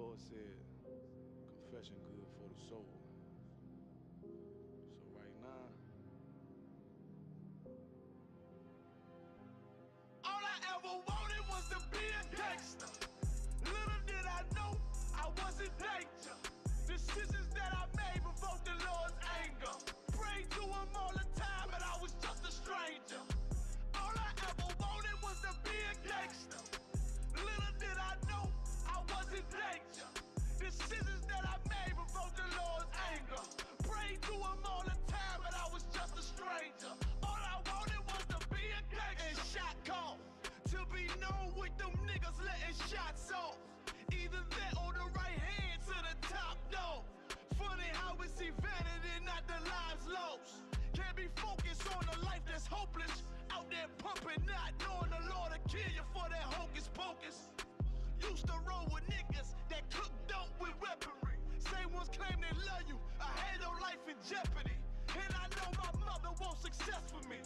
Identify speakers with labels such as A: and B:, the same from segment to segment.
A: Lord said, confession good for the soul. So right now,
B: all I ever wanted was to be a gangster. Little did I know I was in danger. Decisions that I made provoked the Lord's anger. Prayed to him all the time, but I was just a stranger. All I ever wanted was to be a gangster. Little did I know I was in danger. Decisions that I made provoked the Lord's anger. Prayed to him all the time, but I was just a stranger. All I wanted was to be a gangster. And shot call to be known with them niggas letting shots off. Either that or the right hand to the top dog. Funny how we see vanity, not the lives lost. Can't be focused on a life that's hopeless. Out there pumping, not knowing the Lord will kill you for that hocus pocus. Used to roll with niggas that cook dope with weaponry. Same ones claim they love you, I had your life in jeopardy. And I know my mother wants success for me,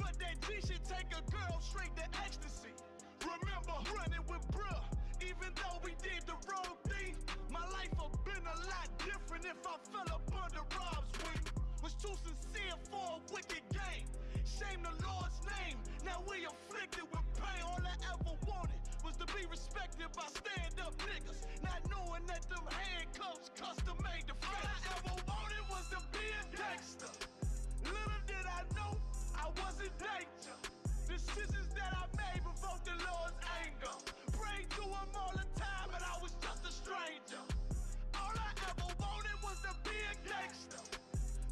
B: but that G should take a girl straight to ecstasy. Remember running with bruh, even though we did the wrong thing. My life would've been a lot different if I fell up under Rob's wing. Was too sincere for a wicked game. Shame the Lord's name, now we afflicted with pain. All I ever wanted was to be respected by stand-up niggas, not knowing that them handcuffs custom made to fit. All I ever wanted was to be a gangster. Little did I know I was in danger. Decisions that I made provoked the Lord's anger. Prayed to him all the time, but I was just a stranger. All I ever wanted was to be a gangster.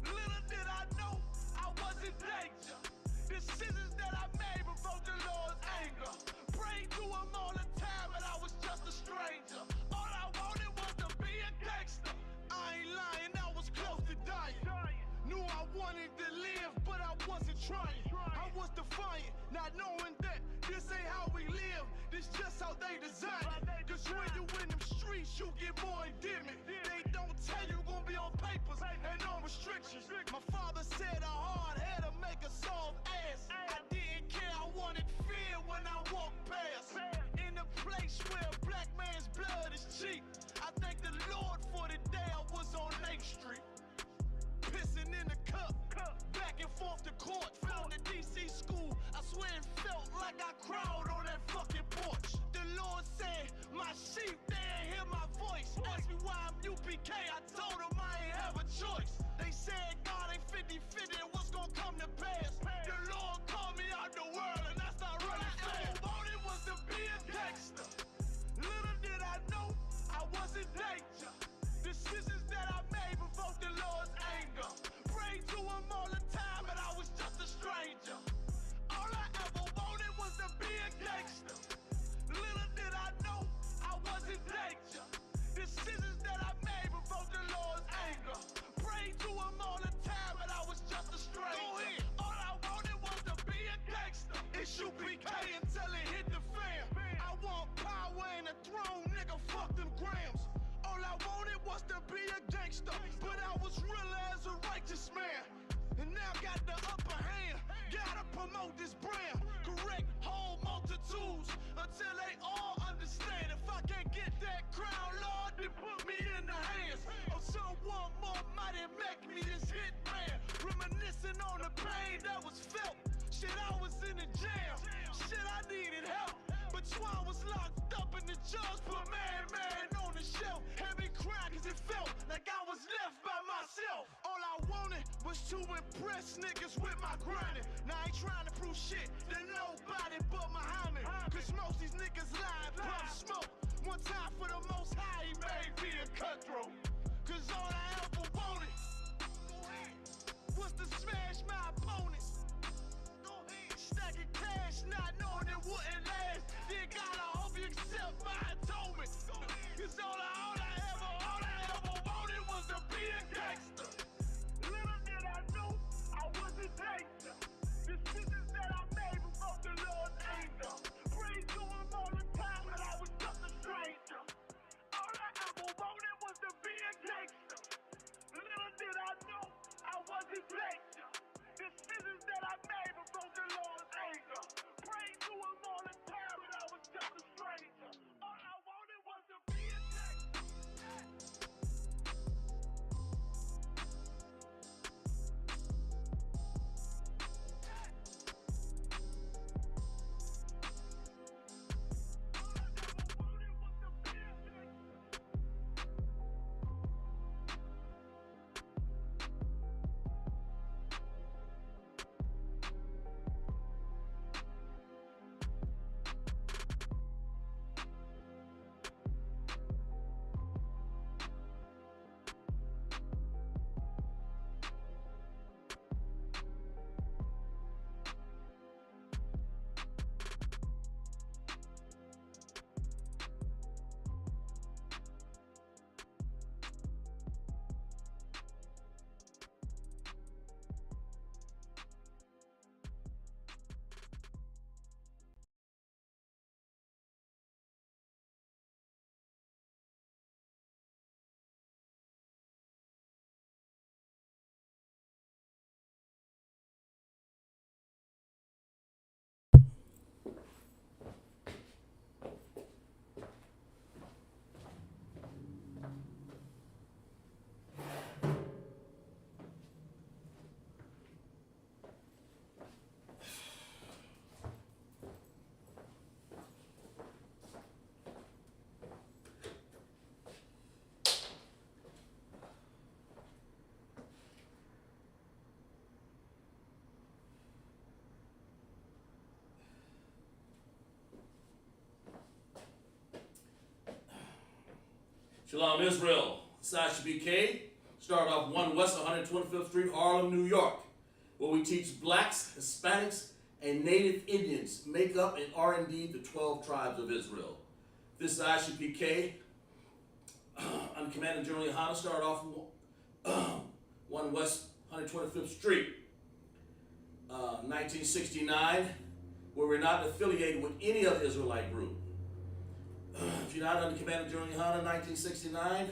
B: Little did I know I was in danger. Decisions that I made provoked the Lord's anger. Prayed to him all the time, but I was just a stranger. All I wanted was to be a gangster. I ain't lying, I was close to dying. Knew I wanted to live, but I wasn't trying. I was defiant, not knowing that this ain't how we live. This just how they design it. Cause when you in them streets, you get more endemic. They don't tell you gonna be on papers and on restrictions. My father said a hard head to make a soft ass. I didn't care, I wanted fear when I walked past. In a place where a black man's blood is cheap, I thank the Lord for the day I was on 8th Street. Pissing in the cup, back and forth to court. Found the DC school, I swear it felt like I cried on that fucking porch. The Lord said, my sheep, they ain't hear my voice. Asked me why I'm UPK, I told them I ain't have a choice. They said God ain't 50-50 and what's gonna come to pass. The Lord called me out the world and I started running fast. All I wanted was to be a gangster. Little did I know I was in danger. Decisions that I made provoked the Lord's anger. Prayed to him all the time, but I was just a stranger. All I ever wanted was to be a gangster. Little did I know I was in danger. Decisions that I made provoked the Lord's anger. Prayed to him all the time, but I was just a stranger. Go ahead. All I wanted was to be a gangster. It's UPK until it hit the fan. I want power and a throne, nigga, fuck them grams. All I wanted was to be a gangster, but I was real as a righteous man. And now got the upper hand, gotta promote this brand. Correct whole multitudes until they all understand. If I can't get that crown, Lord, then put me in the hands of someone more mighty, make me this hit man. Reminiscing on the pain that was felt. Shit, I was in the jam, shit, I needed help. But Swan was locked up and the judge put man on the shelf. Had me crying cause it felt like I was left by myself. All I wanted was to impress niggas with my grinding. Now I ain't trying to prove shit to nobody but Muhammad. Cause most these niggas lie, pump smoke. One time for the most high, he made me a cutthroat. Cause all I ever wanted was to smash my opponents. Stacking cash, not knowing it wouldn't last. Then God, I hope you accept my atonement. Cause all I ever wanted was to be a gangster. Little did I know I was in danger. Decisions that I made provoked the Lord's anger. Prayed to him all the time, but I was just a stranger. All I ever wanted was to be a gangster. Little did I know I was in danger.
C: Shalom Israel, it's ISUPK. Start off 1 West 125th Street, Harlem, New York, where we teach blacks, Hispanics, and Native Indians make up and are indeed the 12 tribes of Israel. This is ISUPK. I'm Commander General Yohana. Start off 1 West 125th Street, 1969, where we're not affiliated with any other Israelite group. If you're not under Commander General Yohana 1969,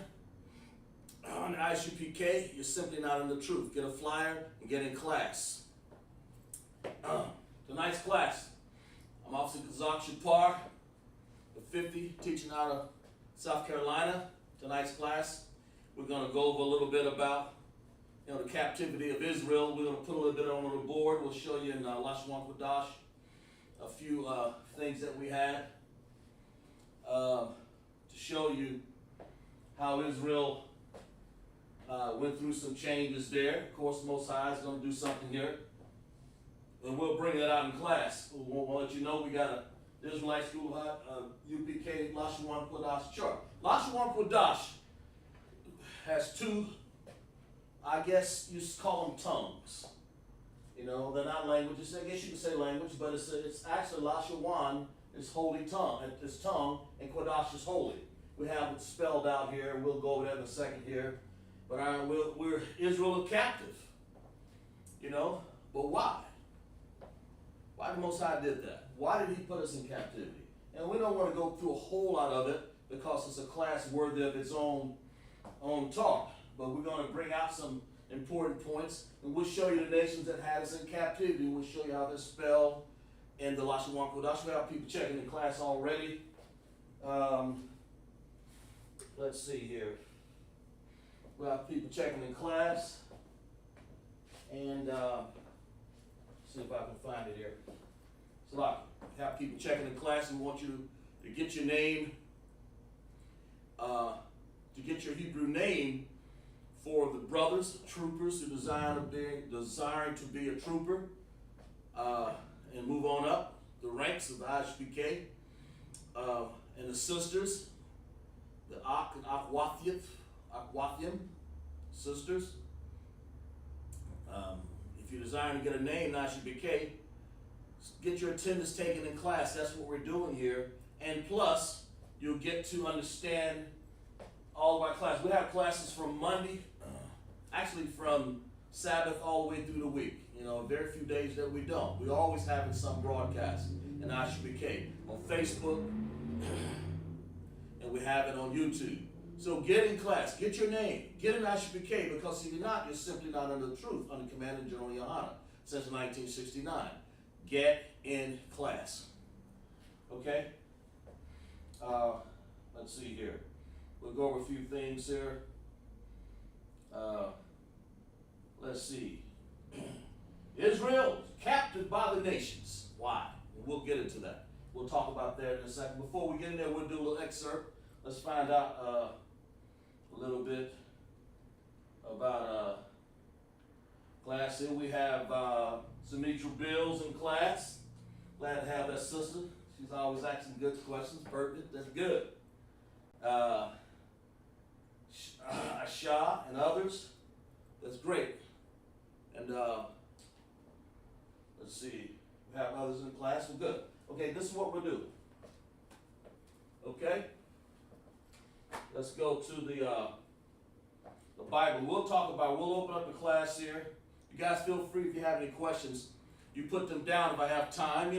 C: on ISUPK, you're simply not in the truth. Get a flyer and get in class. Tonight's class, I'm Officer Kazak Shapar, the 50, teaching out of South Carolina. Tonight's class, we're going to go over a little bit about the captivity of Israel. We're going to put a little bit on the board. We'll show you in LASHAWAN QADASH a few things that we had to show you how Israel went through some changes there. Of course, the Most High is going to do something here, and we'll bring that out in class. We'll let you know we got a Israelite school, UPK LASHAWAN QADASH chart. LASHAWAN QADASH has two, I guess you call them tongues. They're not languages. I guess you could say language, but it's actually LASHAWAN is holy tongue. It's tongue, and QADASH is holy. We have it spelled out here, and we'll go over that in a second here. But we're Israel captive. But why? Why the Most High did that? Why did He put us in captivity? And we don't want to go through a whole lot of it because it's a class worthy of its own talk. But we're going to bring out some important points, and we'll show you the nations that had us in captivity. We'll show you how they're spelled in the LASHAWAN QADASH. We have people checking in class already. Let's see here. We have people checking in class, and see if I can find it here. So we have people checking in class, and we want you to get your name, to get your Hebrew name for the brothers, troopers who desiring to be a trooper, and move on up the ranks of the ISUPK, and the sisters, the Akwathium sisters. If you're desiring to get a name, ISUPK, get your attendance taken in class. That's what we're doing here. And plus, you'll get to understand all of our classes. We have classes from Monday, actually from Sabbath all the way through the week. Very few days that we don't. We always having some broadcast in ISUPK on Facebook, and we have it on YouTube. So get in class, get your name, get in ISUPK, because if you're not, you're simply not under the truth, under Commander General Yohana since 1969. Get in class. Okay? Let's see here. We'll go over a few things here. Let's see. Israel captured by the nations. Why? We'll get into that. We'll talk about that in a second. Before we get in there, we'll do a little excerpt. Let's find out a little bit about class here. We have Sumitra Bills in class. Glad to have that sister. She's always asking good questions, pertinent. That's good. Asha and others. That's great. And let's see. We have others in class. We're good. Okay, this is what we'll do. Okay? Let's go to the Bible. We'll open up the class here. You guys feel free if you have any questions. You put them down. If I have time,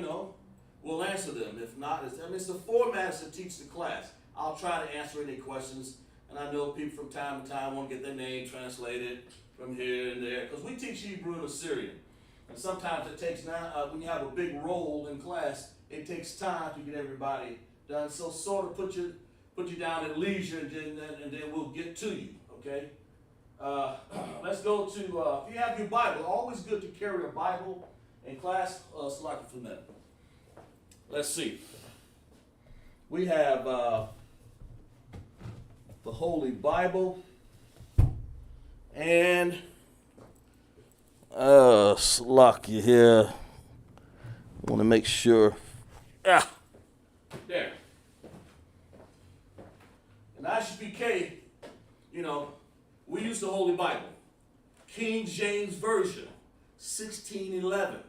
C: we'll answer them. If not, it's the format is to teach the class. I'll try to answer any questions. And I know people from time to time want to get their name translated from here and there, because we teach Hebrew and Assyrian. And sometimes it takes, when you have a big roll in class, it takes time to get everybody done. So sort of put you down at leisure, and then we'll get to you, okay? Let's go to, if you have your Bible, always good to carry a Bible in class. Select it from that. Let's see. We have the Holy Bible, and Slocky here. I want to make sure. There. And ISUPK, you know, we use the Holy Bible. King James Version, 1611.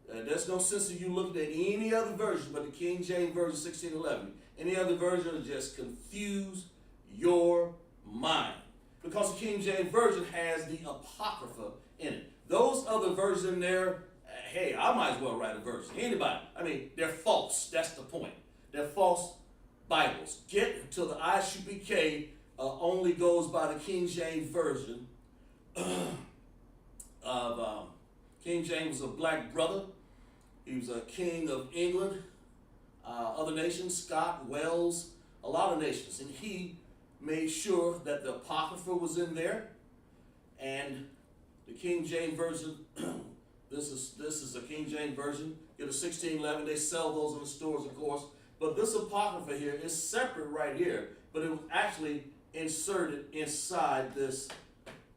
C: There's no sense in you looking at any other version but the King James Version, 1611. Any other version will just confuse your mind. Because the King James Version has the Apocrypha in it. Those other versions in there, hey, I might as well write a verse. Anybody. I mean, they're false. That's the point. They're false Bibles. Get to the ISUPK only goes by the King James Version of King James, was a black brother. He was a king of England, other nations, Scott, Wales, a lot of nations. And he made sure that the Apocrypha was in there. And the King James Version, this is a King James Version. Get a 1611. They sell those in the stores, of course. But this Apocrypha here is separate right here. But it was actually inserted inside this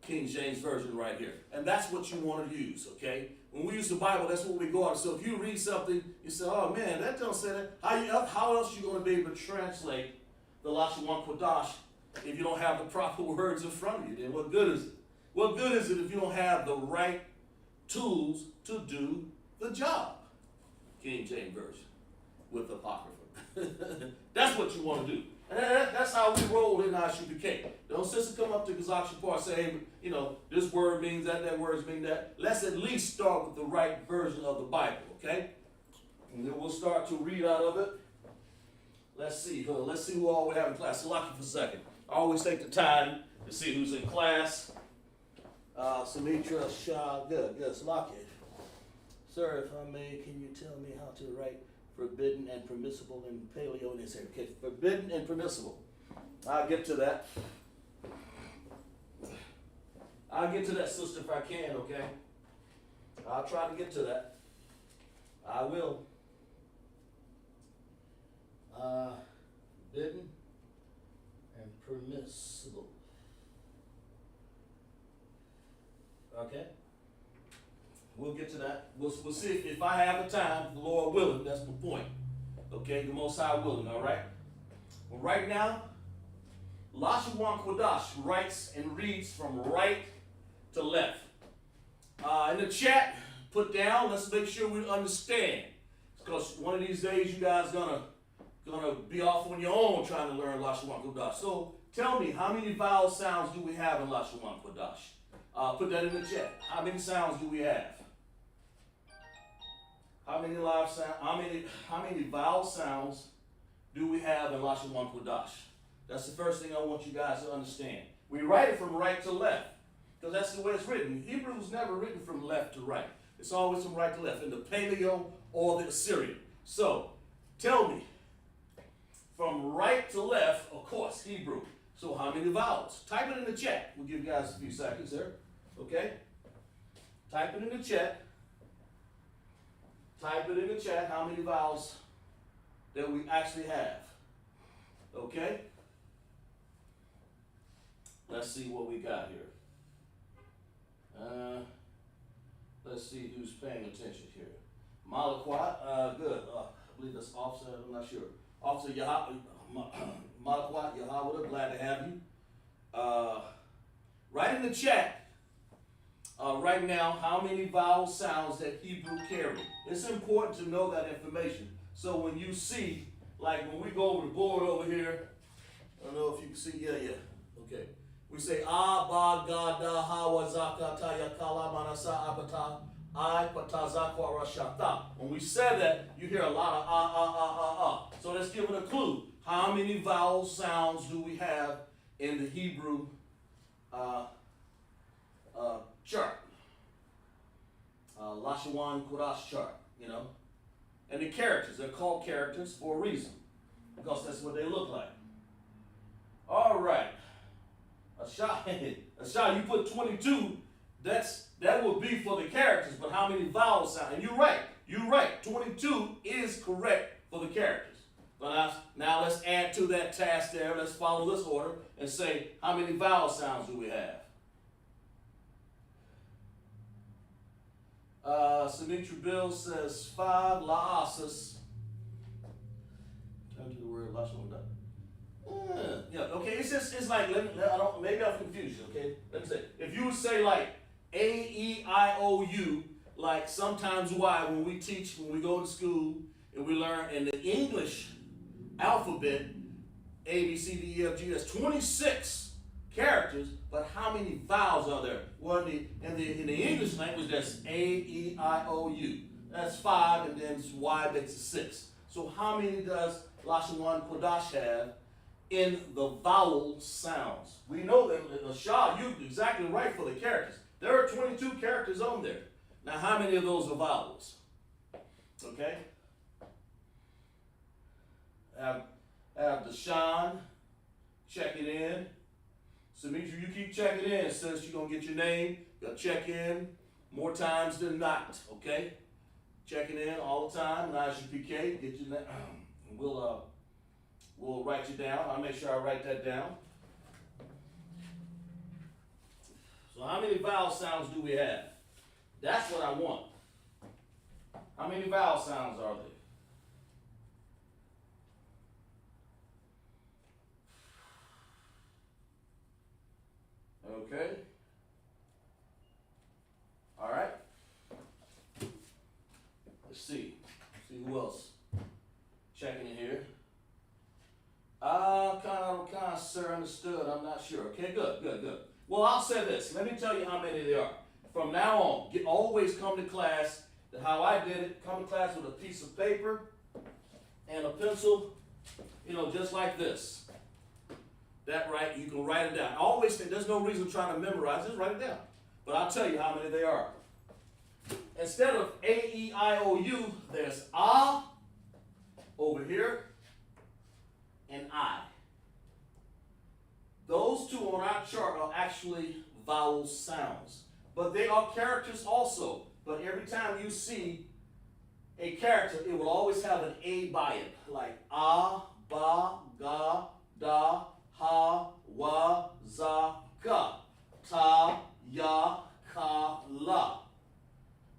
C: King James Version right here. And that's what you want to use, okay? When we use the Bible, that's what we go out. So if you read something, you say, oh man, that don't say that. How else are you going to be able to translate the LASHAWAN QADASH if you don't have the proper words in front of you? Then what good is it? What good is it if you don't have the right tools to do the job? King James Version with Apocrypha. That's what you want to do. And that's how we roll in ISUPK. Don't sister come up to QADASH and say, hey, you know, this word means that, that word means that. Let's at least start with the right version of the Bible, okay? And then we'll start to read out of it. Let's see who all we have in class. Salaki for a second. I always take the time to see who's in class. Sumitra, Shah, good, Salaki. Sir, if I may, can you tell me how to write forbidden and permissible in paleo? And they say, okay, forbidden and permissible. I'll get to that. I'll get to that, sister, if I can, okay? I'll try to get to that. I will. Forbidden and permissible. Okay? We'll get to that. We'll see if I have the time, the Lord willing, that's the point. Okay, the Most High willing, all right? Well, right now, LASHAWAN QADASH writes and reads from right to left. In the chat, put down, let's make sure we understand. Because one of these days you guys gonna be off on your own trying to learn LASHAWAN QADASH. So tell me, how many vowel sounds do we have in LASHAWAN QADASH? Put that in the chat. How many sounds do we have? How many vowel sounds do we have in LASHAWAN QADASH? That's the first thing I want you guys to understand. We write it from right to left, because that's the way it's written. Hebrew is never written from left to right. It's always from right to left, in the Paleo or the Assyrian. So, tell me, from right to left, of course, Hebrew. So how many vowels? Type it in the chat. We'll give you guys a few seconds there. Okay? Type it in the chat. Type it in the chat how many vowels that we actually have. Okay? Let's see what we got here. Let's see who's paying attention here. Malakwat, good. I believe that's Officer, I'm not sure. Officer Malakwat Yahawada, glad to have you. Write in the chat right now how many vowel sounds that Hebrew carry. It's important to know that information. So when you see, like when we go over the board over here, I don't know if you can see, yeah, okay. We say ba ga da ha wa zaka ta ya kala manasa abata I pata zakwa rashata. When we say that, you hear a lot of So that's giving a clue. How many vowel sounds do we have in the Hebrew chart? LASHAWAN QADASH chart, you know. And the characters, they're called characters for a reason, because that's what they look like. All right. Ashah, you put 22, that would be for the characters, but how many vowel sounds? And you're right, 22 is correct for the characters. But now let's add to that task there, let's follow this order and say, how many vowel sounds do we have? Sumitra Bill says 5, la'asas. Turn to the word LASHAWAN. Yeah, okay, it's like, maybe I'm confused, okay? Let me say, if you would say like A-E-I-O-U, like sometimes why when we teach, when we go to school and we learn in the English alphabet, A, B, C, D, E, F, G, that's 26 characters, but how many vowels are there? Well, in the English language, that's A-E-I-O-U. That's 5, and then Y makes it 6. So how many does LASHAWAN QADASH have in the vowel sounds? We know that LASHA, you're exactly right for the characters. There are 22 characters on there. Now, how many of those are vowels? Okay? Have Deshaun check it in. Sumitra, you keep checking in. Sis, you're going to get your name. You'll check in more times than not. Okay? Checking in all the time. ISUPK, get your name. We'll write you down. I'll make sure I write that down. So how many vowel sounds do we have? That's what I want. How many vowel sounds are there? Okay. All right. Let's see. See who else checking in here. Kind of, sir, understood. I'm not sure. Okay, good. Well, I'll say this. Let me tell you how many there are. From now on, always come to class, how I did it, come to class with a piece of paper and a pencil, just like this. That right, you can write it down. I always think there's no reason trying to memorize, just write it down. But I'll tell you how many there are. Instead of A-E-I-O-U, there's A over here and I. Those two on our chart are actually vowel sounds. But they are characters also. But every time you see a character, it will always have an A by it. Like A, Ba, Ga, Da, Ha, Wa, Za, Ka, Ta, Ya, Ka, La.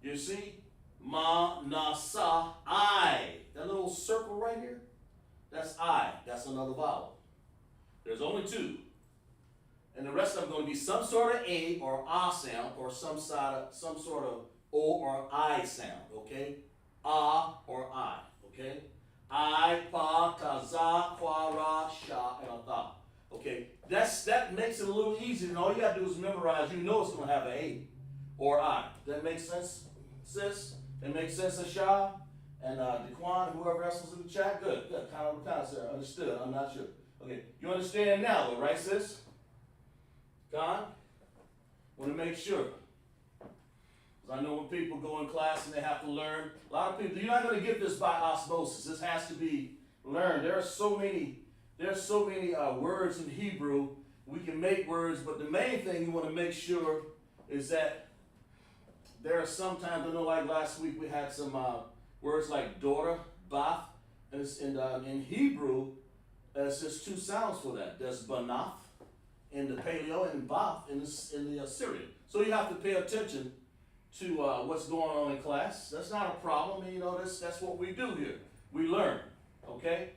C: You see? Ma, Na, Sa, I. That little circle right here, that's I. That's another vowel. There's only two. And the rest of them are going to be some sort of A or A sound or some sort of O or I sound, okay? A or I, okay? I, Pa, Ta, Za, Kwa, Ra, Sha, and Tha. Okay, that makes it a little easier, and all you got to do is memorize. You know it's going to have an A or I. That makes sense, sis? That makes sense, Asha? And Dequan, whoever else was in the chat? Good. Kind of, sir. Understood. I'm not sure. Okay, you understand now, though, right, sis? God, want to make sure. Because I know when people go in class and they have to learn, a lot of people, you're not going to get this by osmosis. This has to be learned. There are so many words in Hebrew. We can make words, but the main thing you want to make sure is that there are sometimes, I know like last week we had some words like daughter, bath, and in Hebrew, it's just two sounds for that. There's banath in the Paleo and bath in the Assyrian. So you have to pay attention to what's going on in class. That's not a problem. That's what we do here. We learn, okay?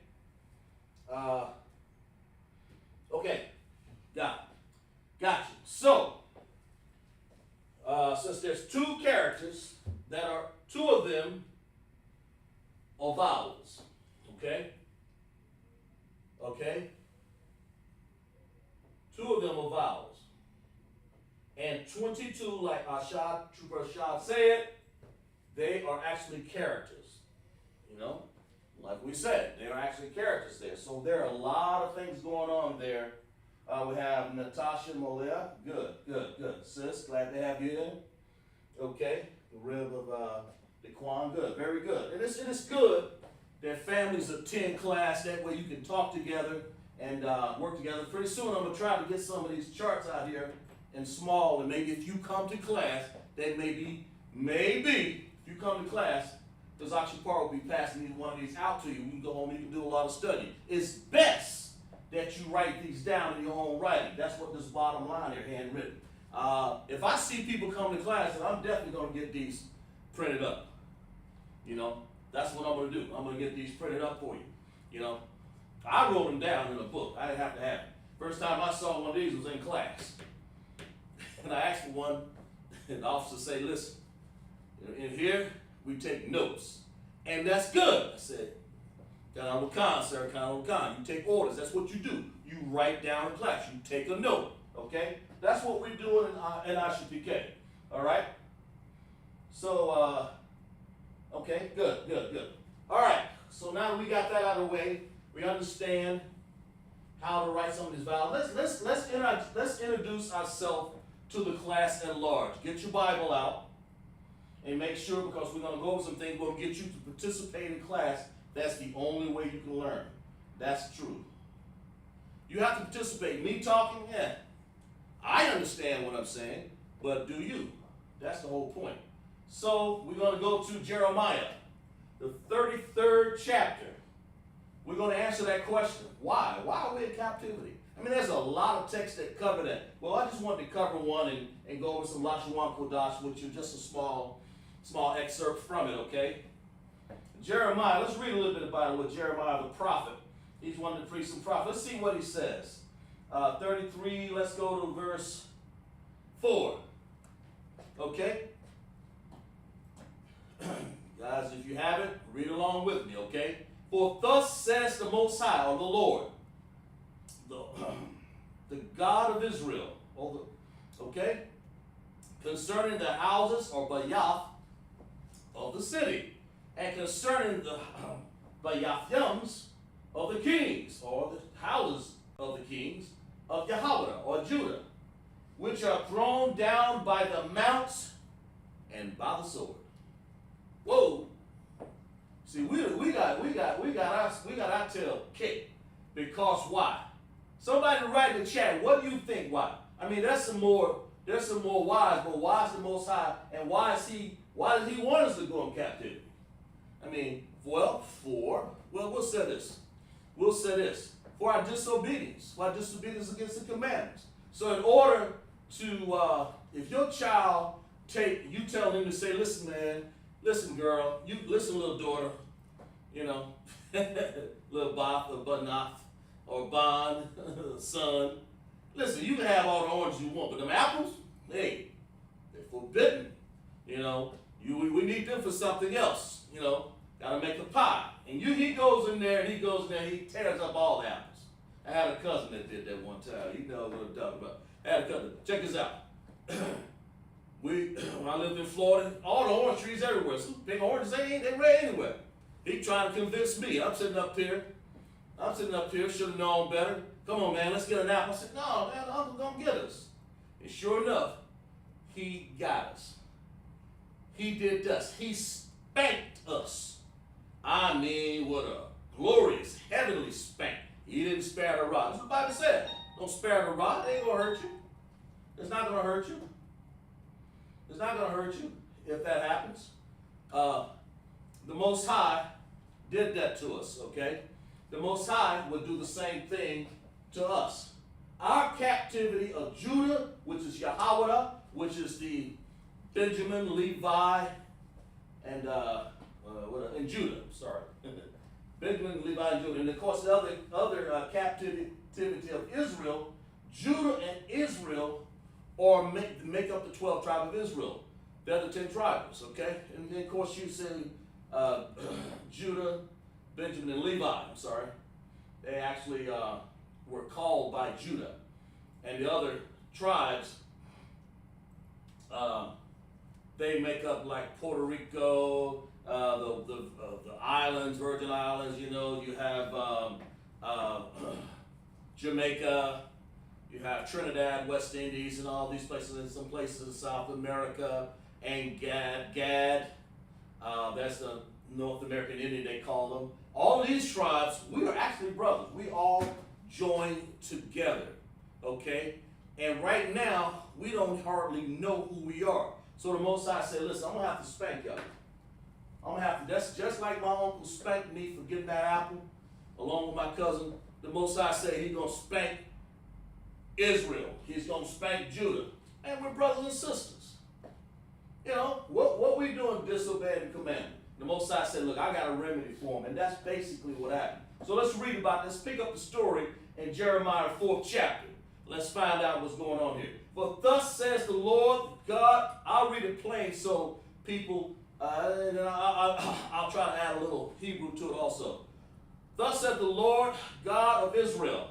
C: Okay, got you. So, since there's two characters that are, two of them are vowels, okay? Okay? Two of them are vowels. And 22, like Trooper Ashad said, they are actually characters. Like we said, they are actually characters there. So there are a lot of things going on there. We have Natasha Molia. Good. Sis, glad to have you in. Okay. The rib of Dequan. Good. Very good. And it is good that families attend class. That way you can talk together and work together. Pretty soon I'm going to try to get some of these charts out here in small. And maybe if you come to class, then maybe, if you come to class, because Akshapar will be passing one of these out to you. We can go home and you can do a lot of studying. It's best that you write these down in your own writing. That's what this bottom line here, handwritten. If I see people come to class, then I'm definitely going to get these printed up. That's what I'm going to do. I'm going to get these printed up for you. I wrote them down in a book. I didn't have to have it. First time I saw one of these was in class. And I asked for one, and the officer said, listen, in here, we take notes. And that's good. I said, Colonel Khan, sir, Colonel Khan, you take orders. That's what you do. You write down in class. You take a note, okay? That's what we're doing in ISUPK, all right? So, okay, good. All right, so now that we got that out of the way, we understand how to write some of these vowels. Let's introduce ourselves to the class at large. Get your Bible out and make sure, because we're going to go over some things, we'll get you to participate in class. That's the only way you can learn. That's true. You have to participate. Me talking, yeah, I understand what I'm saying, but do you? That's the whole point. So we're going to go to Jeremiah, the 33rd chapter. We're going to answer that question. Why? Why are we in captivity? I mean, there's a lot of texts that cover that. Well, I just wanted to cover one and go over some LASHAWAN QADASH, which is just a small excerpt from it, okay? Jeremiah, let's read a little bit about it with Jeremiah the prophet. He's one of the priests and prophets. Let's see what he says. 33, let's go to verse 4. Okay? Guys, if you have it, read along with me, okay? For thus says the Most High, or the Lord, the God of Israel, okay? Concerning the houses, or bayath, of the city, and concerning the bayathams of the kings, or the houses of the kings of Yahweh, or Judah, which are thrown down by the mounts and by the sword. Whoa! See, we got our tail kicked. Because why? Somebody write in the chat, what do you think why? I mean, there's some more whys, but why is the Most High, and why does he want us to go in captivity? I mean, we'll say this. We'll say this. For our disobedience against the commandments. So in order to, if your child you tell him to say, listen, man, listen, girl, you listen, little daughter, you know, little Both or Banoth or Bond, son. Listen, you can have all the oranges you want, but them apples, hey, they're forbidden. You know, we need them for something else. You know, gotta make a pie. And he goes in there, he tears up all the apples. I had a cousin that did that one time. You know what I'm talking about. I had a cousin. Check this out. When I lived in Florida, all the orange trees everywhere. Some big oranges, they red anywhere. He trying to convince me. I'm sitting up here, should have known better. Come on, man, let's get an apple. I said, no, man, Uncle's gonna get us. And sure enough, he got us. He did us. He spanked us. I mean, what a glorious, heavenly spank. He didn't spare the rod. That's what the Bible said. Don't spare the rod. It ain't gonna hurt you. It's not gonna hurt you. It's not going to hurt you if that happens. The Most High did that to us, okay? The Most High would do the same thing to us. Our captivity of Judah, which is Yahweh, which is the Benjamin, Levi, and Judah, sorry. Benjamin, Levi, and Judah. And of course, the other captivity of Israel, Judah and Israel or make up the 12 tribes of Israel. They're the 10 tribes, okay? And then, of course, you say Judah, Benjamin, and Levi, they actually were called by Judah. And the other tribes, they make up like Puerto Rico, the islands, Virgin Islands, you know, you have Jamaica, you have Trinidad, West Indies, and all these places, and some places in South America, and Gad, that's the North American Indian, they call them. All of these tribes, we are actually brothers. We all join together, okay? And right now, we don't hardly know who we are. So the Most High said, listen, I'm going to have to spank y'all. I'm going to have to, that's just like my uncle spanked me for getting that apple, along with my cousin. The Most High said he's going to spank Israel. He's going to spank Judah. And we're brothers and sisters. You know, what we doing disobeying the commandment? The Most High said, look, I got a remedy for them. And that's basically what happened. So let's read about this. Pick up the story in Jeremiah 4th chapter. Let's find out what's going on here. For thus says the Lord God, I'll read it plain so people, and I'll try to add a little Hebrew to it also. Thus saith the Lord God of Israel,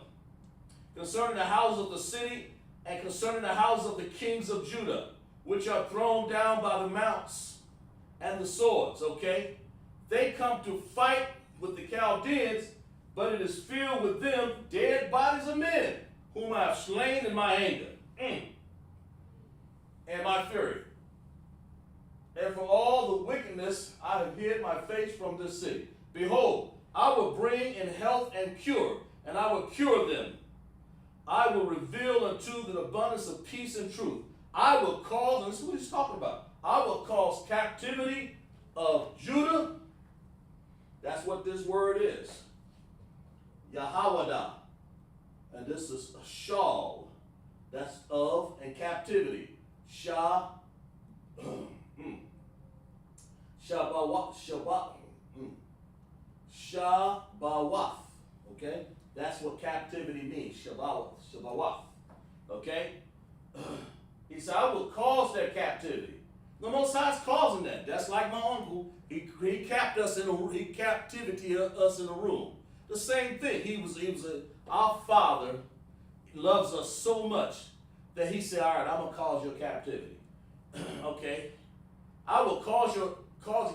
C: concerning the houses of the city and concerning the houses of the kings of Judah, which are thrown down by the mounts and the swords, okay? They come to fight with the Chaldeans, but it is filled with them dead bodies of men, whom I have slain in my anger and my fury. And for all the wickedness I have hid my face from this city. Behold, I will bring in health and cure, and I will cure them. I will reveal unto the abundance of peace and truth. I will cause, and this is what he's talking about, I will cause captivity of Judah. That's what this word is. Yahwadah. And this is a shawl. That's of and captivity. Shabawath. Okay? That's what captivity means. Shabawath. Okay? He said, I will cause their captivity. The Most High is causing that. That's like my uncle. He kept us in he captivity us in a room. The same thing. Our Father loves us so much that he said, all right, I'm gonna cause your captivity. Okay? I will cause the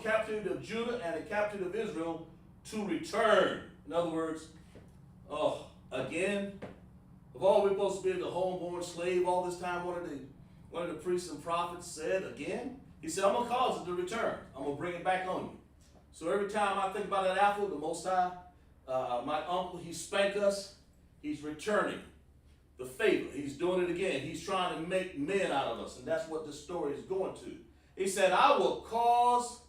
C: captivity of Judah and the captivity of Israel to return. In other words, again, of all we're supposed to be the homeborn slave all this time, one of the priests and prophets said again, he said, I'm going to cause it to return. I'm going to bring it back on you. So every time I think about that apple, the Most High, my uncle, he spanked us. He's returning the favor. He's doing it again. He's trying to make men out of us. And that's what this story is going to. He said, I will cause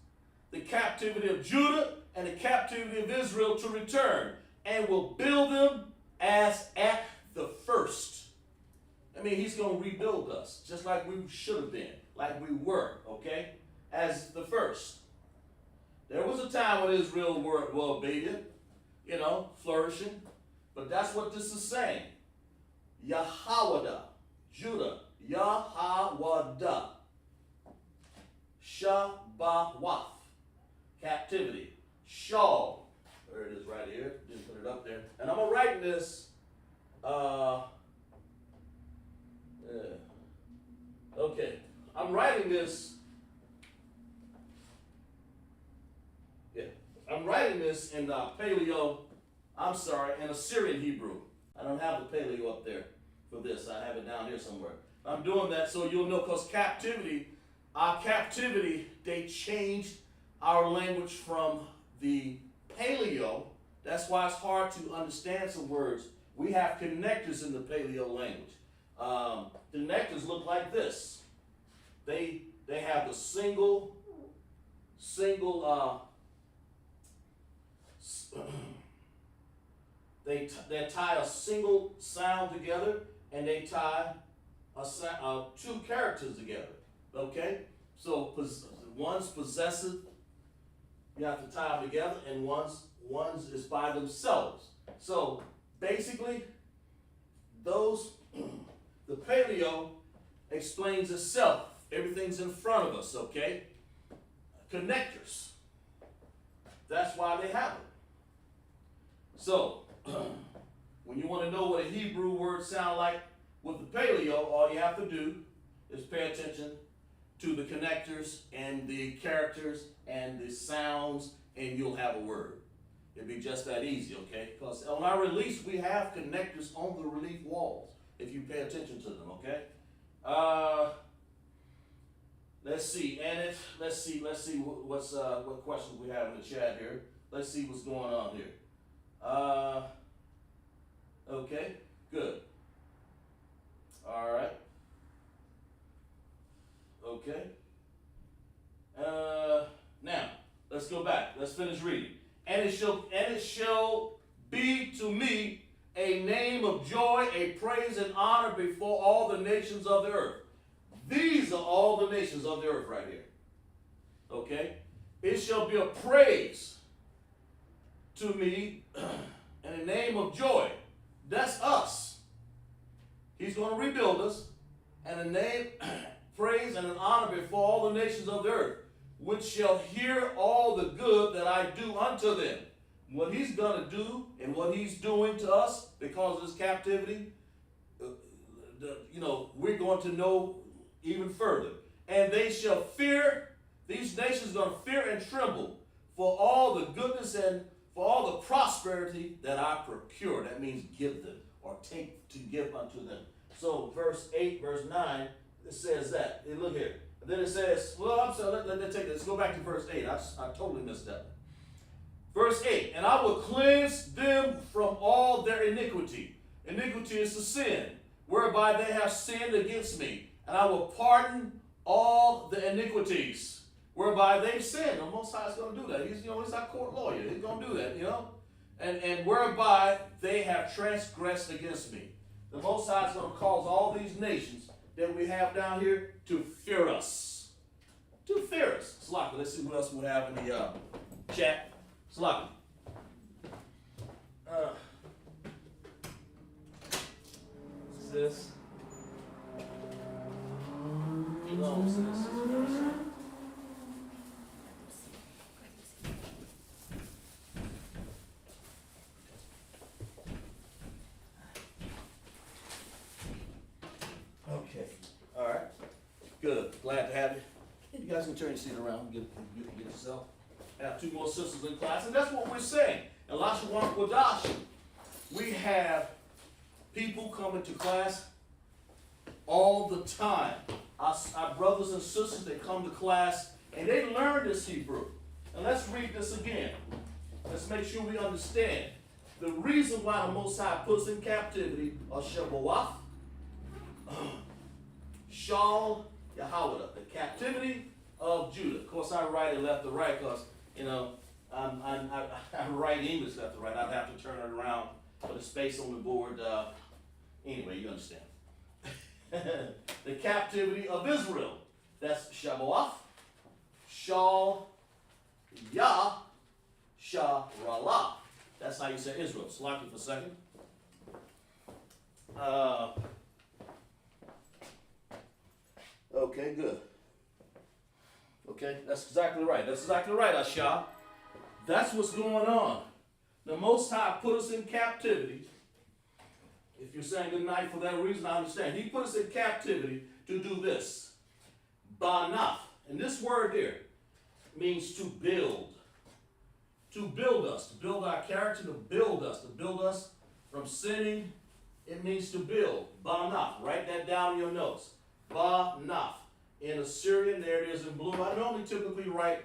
C: the captivity of Judah and the captivity of Israel to return, and will build them as at the first. I mean, he's going to rebuild us, just like we should have been, like we were, okay, as the first. There was a time when Israel were obedient, flourishing, but that's what this is saying. Yahwadah, Judah, Yahwadah, Shabawath, captivity, shawl, there it is right here, didn't put it up there, and I'm writing this, okay, I'm writing this, I'm writing this in in Assyrian Hebrew. I don't have the Paleo up there for this. I have it down here somewhere. I'm doing that so you'll know, because our captivity, they changed our language from the Paleo. That's why it's hard to understand some words. We have connectors in the Paleo language. The connectors look like this. They have the single they tie a single sound together, and they tie two characters together. Okay, so one's possessive. You have to tie them together, and one's is by themselves. So basically, the Paleo explains itself. Everything's in front of us, okay? Connectors. That's why they have it. So, when you want to know what a Hebrew word sounds like with the Paleo, all you have to do is pay attention to the connectors and the characters and the sounds, and you'll have a word. It'll be just that easy, okay? Because on our release, we have connectors on the relief walls, if you pay attention to them, okay? Let's see what questions we have in the chat here. Let's see what's going on here. Okay, good. All right. Okay. Now let's go back. Let's finish reading. And it shall be to me a name of joy, a praise and honor before all the nations of the earth. These are all the nations of the earth right here. Okay? it shall be a praise to me and a name of joy. That's us. He's going to rebuild us, and a name, praise, and an honor before all the nations of the earth, which shall hear all the good that I do unto them. What he's going to do and what he's doing to us because of this captivity, we're going to know even further. And they shall fear, these nations are going to fear and tremble for all the goodness and for all the prosperity that I procure. That means give them or take to give unto them. So verse 8, verse 9, it says that. And look here. And then it says, well, I'm sorry, let's take this. Let's go back to verse 8. I totally missed that. Verse 8, and I will cleanse them from all their iniquity. Iniquity is the sin, whereby they have sinned against me. And I will pardon all the iniquities, whereby they've sinned. The Most High is going to do that. He's our court lawyer. He's going to do that, And whereby they have transgressed against me. The Most High is going to cause all these nations that we have down here to fear us. To fear us. Slaka, let's see what else we have in the chat. Slaka. What's this? No, what's this? Okay. All right. Good. Glad to have you. You guys can turn your seat around and get yourself. I have two more sisters in class, and that's what we're saying. In LASHAWAN QADASH, we have people coming to class all the time. Our brothers and sisters, they come to class, and they learn this Hebrew. And let's read this again. Let's make sure we understand. The reason why the Most High puts in captivity a Shavuot, Shal Yahweh, the captivity of Judah. Of course, I write it left to right because, I write English left to right. I'd have to turn it around for the space on the board. Anyway, you understand. The captivity of Israel. That's Shavuot, Shal Yah, Sharalah. That's how you say Israel. Slack it for a second. Okay, good. Okay, that's exactly right. That's exactly right, Asha. That's what's going on. The Most High put us in captivity. If you're saying good night for that reason, I understand. He put us in captivity to do this. Banaf. And this word here means to build. To build us. To build our character, to build us from sinning. It means to build. Banaf. Write that down in your notes. Banaf. In Assyrian, there it is in blue. I normally typically write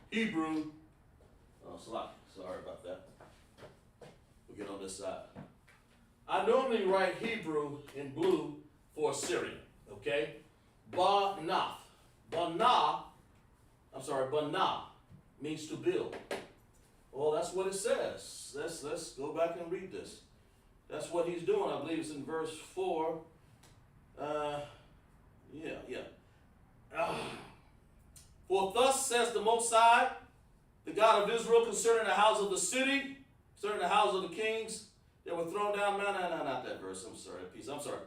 C: Hebrew. Oh, sorry about that. We'll get on this side. I normally write Hebrew in blue for Assyrian. Okay? Banaf. Banah means to build. Well, that's what it says. Let's go back and read this. That's what he's doing. I believe it's in verse 4. For thus says the Most High, the God of Israel, concerning the house of the city, concerning the house of the kings that were thrown down. No, not that verse. I'm sorry.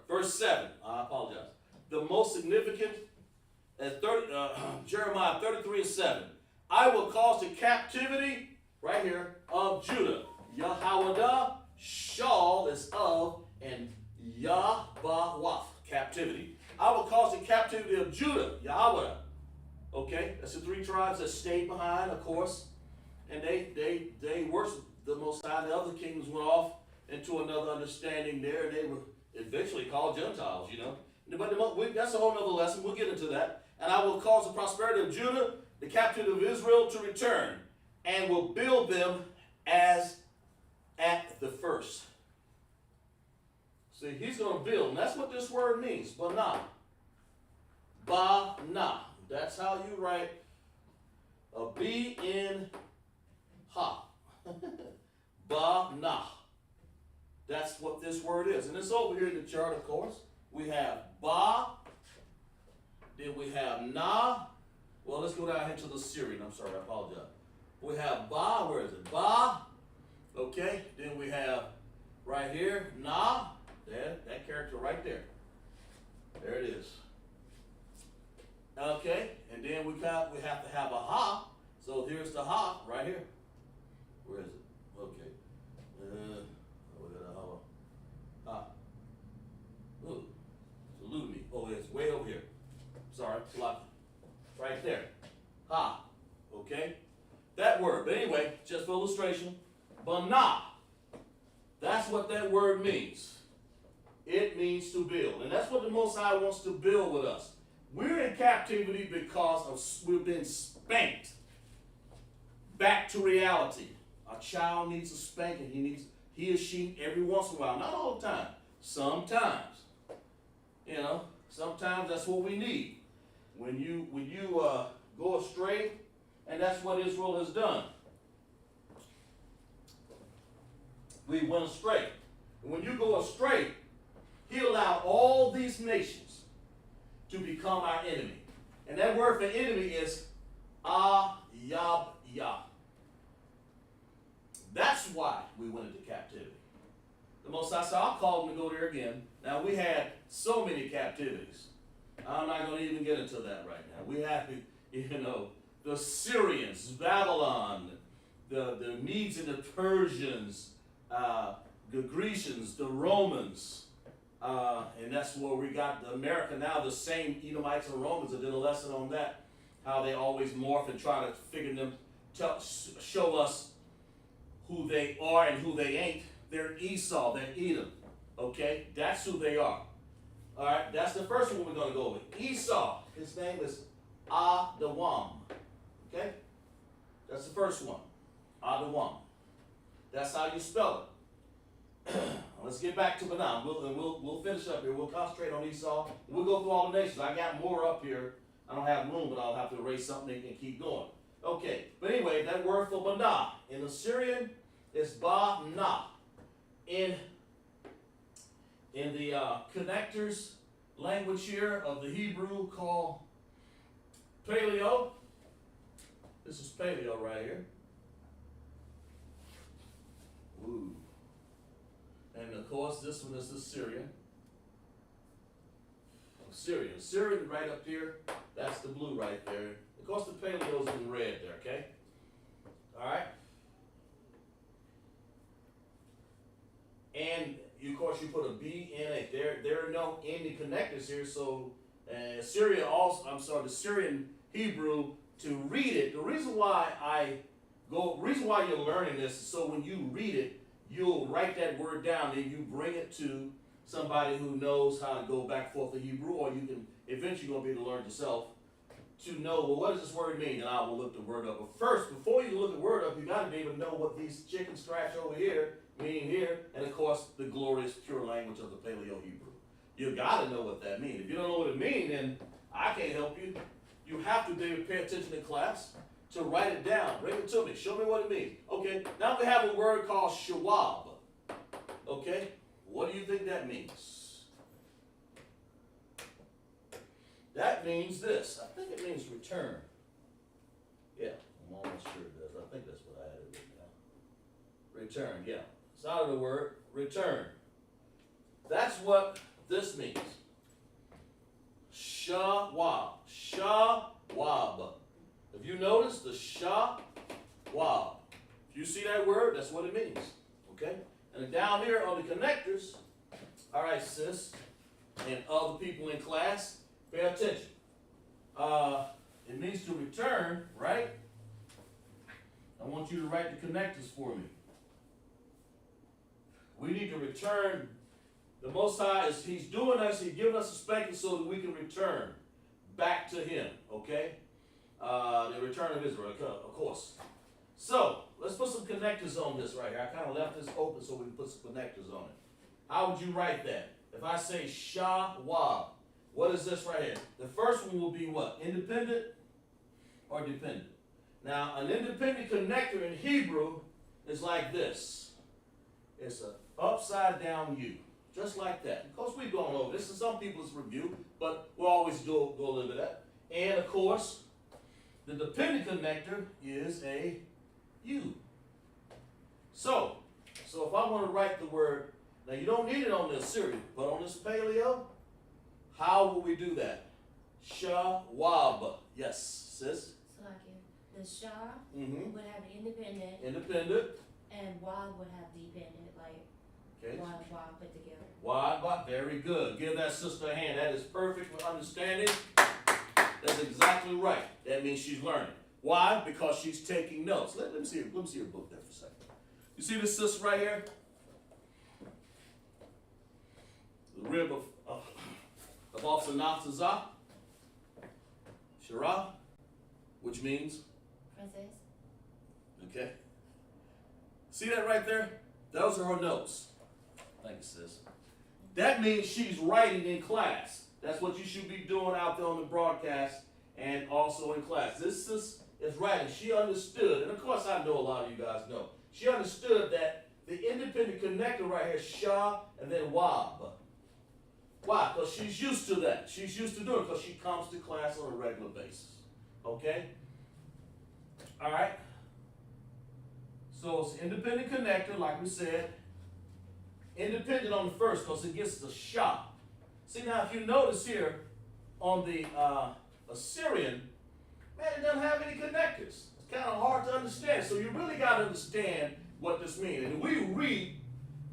C: Verse 7. I apologize. The most significant, Jeremiah 33:7. I will cause the captivity, right here, of Judah. Yahweh, Shal is of, and Yahbawaf, captivity. I will cause the captivity of Judah, Yahweh. Okay, that's the three tribes that stayed behind, of course, and they worshiped the Most High. The other kingdoms went off into another understanding there, and they were eventually called Gentiles, But that's a whole other lesson. We'll get into that. And I will cause the prosperity of Judah, the captivity of Israel, to return, and will build them as at the first. See, he's going to build, and that's what this word means. Banah. Banah. That's how you write a B in ha. Banah. That's what this word is. And it's over here in the chart, of course. We have ba, Then we have na. Well, let's go down here to the Syrian. I'm sorry, I apologize. We have ba. Where is it? Ba. Okay. Then we have right here na. There, that character right there. There it is. Okay. And then we have to have a ha. So here's the ha right here. Where is it? Okay. We got a ha. Ha. Ooh. It's eluding me. Oh, it's way over here. Sorry, block. Right there. Ha. Okay? That word. But anyway, just for illustration, bana. That's what that word means. It means to build. And that's what the Most High wants to build with us. We're in captivity because we've been spanked back to reality. A child needs a spanking. He or she every once in a while. Not all the time. Sometimes. You know, sometimes that's what we need. When you go astray, and that's what Israel has done. We went astray. And when you go astray, he allowed all these nations to become our enemy. And that word for enemy is Yah. That's why we went into captivity. The Most High said, I'll call them to go there again. Now, we had so many captivities. I'm not going to even get into that right now. We have, the Syrians, Babylon, the Medes and the Persians, the Grecians, the Romans, and that's where we got the America now, the same Edomites and Romans. I did a lesson on that, how they always morph and try to figure them, show us who they are and who they ain't. They're Esau, they're Edom. Okay, that's who they are. All right, that's the first one we're going to go with. Esau, his name is Adawam. Okay, that's the first one. Adawam. That's how you spell it. Let's get back to Banam. We'll finish up here. We'll concentrate on Esau. We'll go through all the nations. I got more up here. I don't have room, but I'll have to erase something and keep going. Okay, but anyway, that word for Banah in Assyrian is Ba-na. In the connectors language here of the Hebrew called Paleo. This is Paleo right here. Ooh. And of course, this one is the Syrian. Syrian right up here. That's the blue right there. Of course, the Paleo's in red there, okay? All right? And, of course, you put a B in it. There are no any connectors here, so the Syrian Hebrew, to read it, the reason why you're learning this is so when you read it, you'll write that word down, and you bring it to somebody who knows how to go back and forth to Hebrew, or you can eventually going to be able to learn yourself to know, well, what does this word mean? And I will look the word up. But first, before you look the word up, you got to be able to know what these chicken scratch over here mean here, and of course, the glorious pure language of the Paleo Hebrew. You got to know what that means. If you don't know what it means, then I can't help you. You have to be able to pay attention in class to write it down. Bring it to me. Show me what it means. Okay, now we have a word called shawab. Okay, what do you think that means? That means this. I think it means return. Yeah, I'm almost sure it does. I think that's what I had it written down. Return, yeah. It's out of the word return. That's what this means. Shawab. Shawab. If you notice the shawab, if you see that word, that's what it means. Okay? And down here on the connectors, all right, sis, and other people in class, pay attention. It means to return, right? I want you to write the connectors for me. We need to return. The Most High He's doing us, He's giving us a spanking so that we can return back to Him, okay? The return of Israel, of course. So, let's put some connectors on this right here. I kind of left this open so we can put some connectors on it. How would you write that? If I say shawab, what is this right here? The first one will be what? Independent or dependent? Now, an independent connector in Hebrew is like this. It's an upside down U. Just like that. Of course, we've gone over this in some people's review, but we'll always go a little bit of that. And of course, the dependent connector is a U. So if I want to write the word, now you don't need it on the Assyrian, but on this paleo, how will we do that? Shawab. Yes, sis?
D: So like the Shah
C: Mm-hmm.
D: would have independent,
C: Independent.
D: and Wad would have dependent, like
C: Okay.
D: Wad put together.
C: Wad, very good. Give that sister a hand. That is perfect for understanding. That's exactly right. That means she's learning. Why? Because she's taking notes. Let me see your book there for a second. You see this sister right here? The rib of Officer Naftazah, Shara, which means?
D: Princess?
C: Okay. See that right there? Those are her notes. Thank you, sis. That means she's writing in class. That's what you should be doing out there on the broadcast and also in class. This sis is writing. She understood, and of course I know a lot of you guys know. She understood that the independent connector right here, Shah and then Wab. Why? Because she's used to that. She's used to doing it because she comes to class on a regular basis. Okay? All right? So it's independent connector, like we said. Independent on the first because it gets the Shah. See now, if you notice here on the Assyrian, man, it doesn't have any connectors. It's kind of hard to understand. So you really got to understand what this means. And we read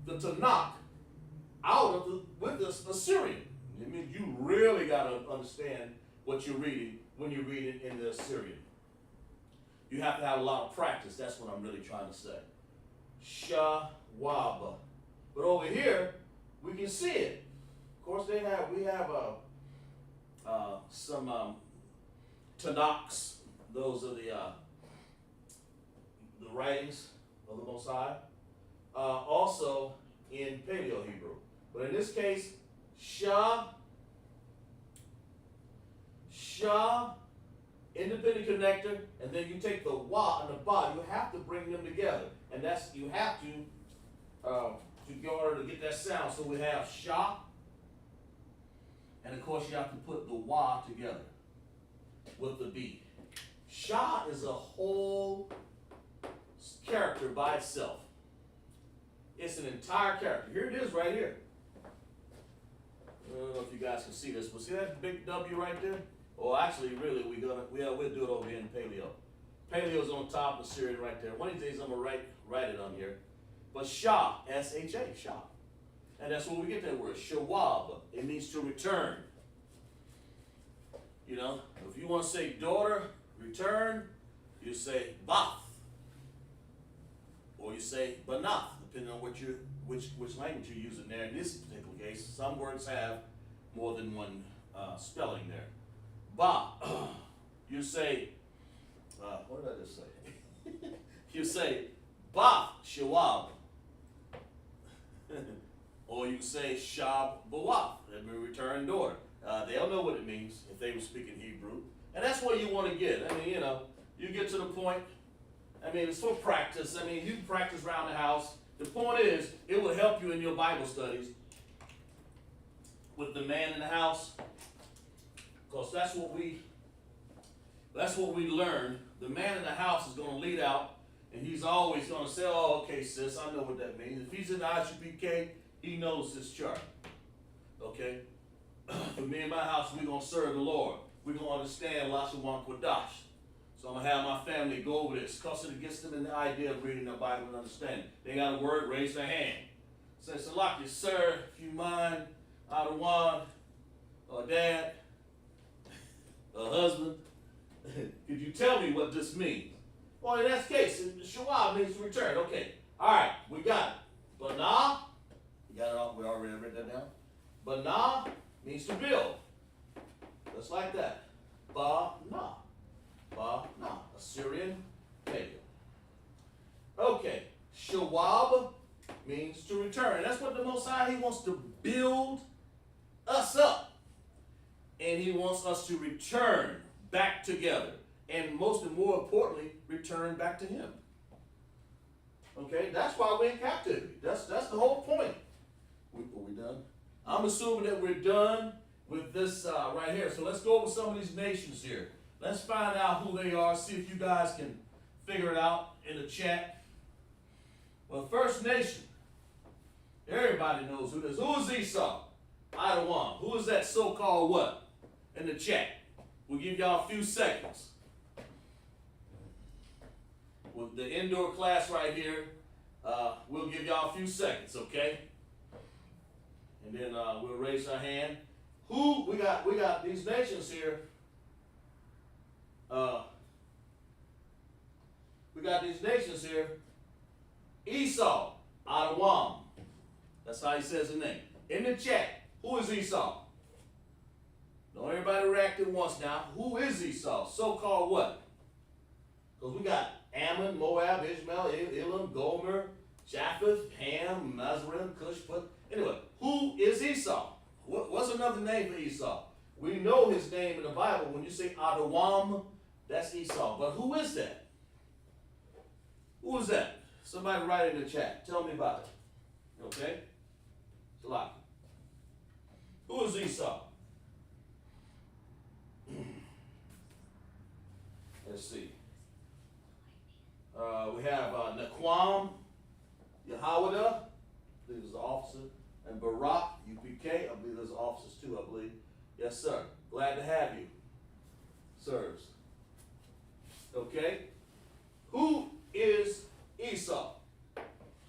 C: the Tanakh with the Assyrian. It means you really got to understand what you're reading when you read it in the Assyrian. You have to have a lot of practice. That's what I'm really trying to say. Shawaba. But over here, we can see it. Of course, we have some Tanakhs. Those are the writings of the Most High. Also in Paleo Hebrew. But in this case, Shah, independent connector, and then you take the Wa and the Ba. You have to bring them together, and that's you have to in order to get that sound. So we have Shah, and of course you have to put the Wa together with the B. Shah is a whole character by itself. It's an entire character. Here it is right here. I don't know if you guys can see this, but see that big W right there? Well, actually, really, we'll do it over here in Paleo. Paleo's on top of Syrian right there. One of these days I'm gonna write it on here. But Shah, S-H-A, Shah. And that's where we get that word, Shawab. It means to return. You know, if you want to say daughter, return, you say Bath. Or you say Banath, depending on which language you're using there. In this particular case, some words have more than one spelling there. Ba, you say, what did I just say? You say Bath Shawab. Or you say Shab Bawaf, that means return daughter. They'll know what it means if they were speaking Hebrew. And that's where you want to get. I mean, you know, you get to the point. I mean, it's for practice. I mean, you can practice around the house. The point is, it will help you in your Bible studies with the man in the house. Because that's what we learn. The man in the house is going to lead out, and he's always going to say, oh, okay, sis, I know what that means. If he's in the ISUPK, he knows this chart. Okay? For me and my house, we're going to serve the Lord. We're going to understand LASHAWAN QADASH. So I'm going to have my family go over this because it gets them in the idea of reading the Bible and understanding. They got a word, raise their hand. Say, Salaki, sir, if you mind, Adawan, or dad, or husband, could you tell me what this means? Well, in that case, Shawab means to return. Okay. All right, we got it. Bana, you got it all? We already read that down. Bana means to build. Just like that. Ba-na. Ba-na. Assyrian pagan. Okay. Shawab means to return. That's what the Most High, He wants to build us up. And He wants us to return back together. And most and more importantly, return back to Him. Okay? That's why we're in captivity. That's the whole point. Are we done? I'm assuming that we're done with this right here. So let's go over some of these nations here. Let's find out who they are, see if you guys can figure it out in the chat. Well, first nation, everybody knows who this is. Who is Esau? Adawan. Who is that so-called what? In the chat. We'll give y'all a few seconds. With the indoor class right here, we'll give y'all a few seconds, okay? And then we'll raise our hand. Who we got these nations here. We got these nations here. Esau, Adawan. That's how he says his name. In the chat, who is Esau? Don't everybody react at once now. Who is Esau? So-called what? Because we got Ammon, Moab, Ishmael, Elam, Gomer, Japheth, Ham, Mazarem, Cush. Anyway, who is Esau? What's another name for Esau? We know his name in the Bible. When you say Adawam, that's Esau. But who is that? Who is that? Somebody write in the chat. Tell me about it. Okay? Salaki. Who is Esau? Let's see. We have Naquam, Yahawada, I believe there's an officer, and Barak, UPK, I believe there's officers too, I believe. Yes, sir. Glad to have you. Sirs. Okay? Who is Esau?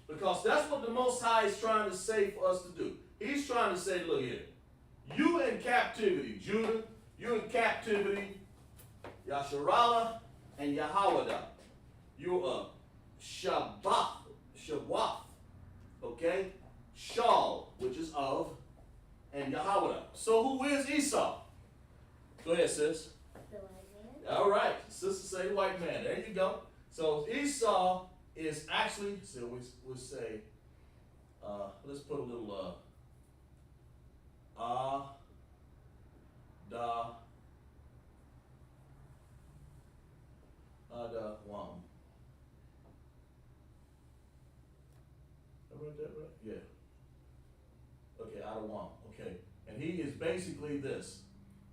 C: Because that's what the Most High is trying to say for us to do. He's trying to say, look here, you in captivity, Judah, you in captivity, Yasharallah and Yahawada. You are Shawath, okay? Shal, which is of, and Yahawada. So who is Esau? Go ahead, sis.
D: The white man.
C: All right, sister say white man. There you go. So Esau is actually, so we say, let's put a little Adawam. I read that right? Yeah. Okay, Adawam. Okay. And he is basically this.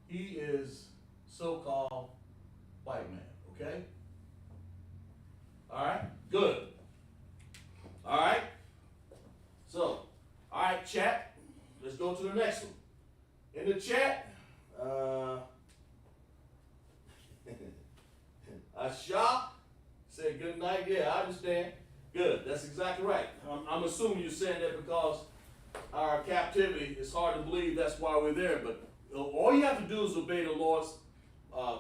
C: He is so-called white man. Okay? All right? Good. All right? So, all right, chat. Let's go to the next one. In the chat, Asha said good night. Yeah, I understand. Good. That's exactly right. I'm assuming you're saying that because our captivity is hard to believe. That's why we're there. But all you have to do is obey the Lord's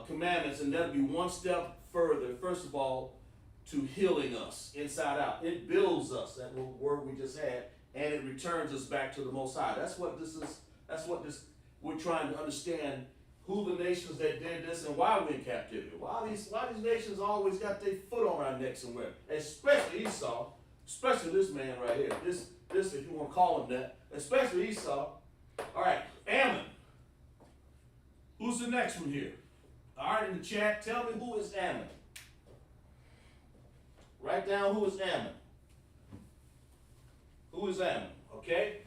C: commandments, and that'll be one step further. First of all, to healing us inside out. It builds us. That word we just had, and it returns us back to the Most High. That's what this is. That's what this. We're trying to understand who the nations that did this and why we're in captivity. Why these nations always got their foot on our neck somewhere, especially Esau, especially this man right here. This if you want to call him that, especially Esau. All right, Ammon. Who's the next one here? All right, in the chat, tell me who is Ammon. Write down who is Ammon. Who is Ammon? Okay.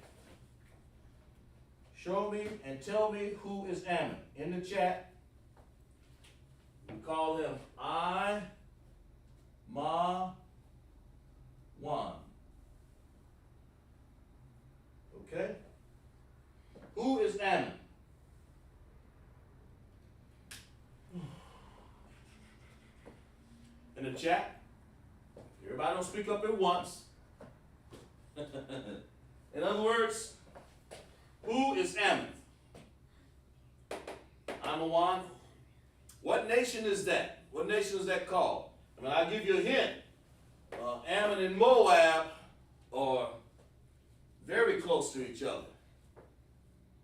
C: Show me and tell me who is Ammon. In the chat, we call him I-Ma-Wan. Okay? Who is Ammon? In the chat, everybody don't speak up at once. In other words, who is Ammon? Amawan. What nation is that? What nation is that called? I mean, I'll give you a hint. Ammon and Moab are very close to each other.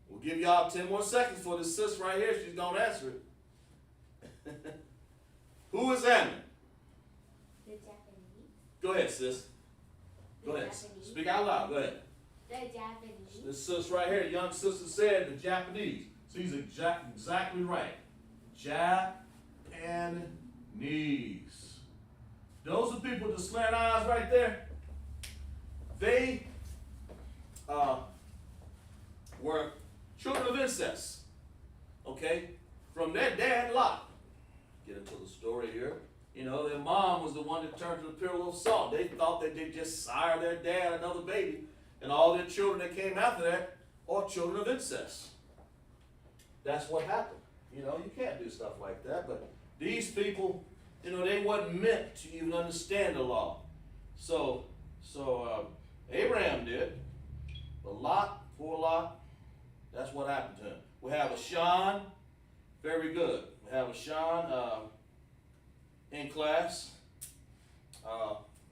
C: We'll give y'all 10 more seconds for this sis right here. She's going to answer it. Who is Ammon?
D: The Japanese.
C: Go ahead, sis. Go ahead.
D: Japanese.
C: Speak out loud. Go ahead.
D: The Japanese.
C: This sis right here, young sister said the Japanese. She's exactly right. Japanese. Those are people with the slant eyes right there. They were children of incest. Okay? From their dad, Lot. Get into the story here. You know, their mom was the one that turned to the pillow of salt. They thought that they just sire their dad another baby, and all their children that came after that are children of incest. That's what happened. You know, you can't do stuff like that, but these people, you know, they wasn't meant to even understand the law. So Abraham did, but Lot, poor Lot, that's what happened to him. We have a Sean, very good. We have a Sean in class,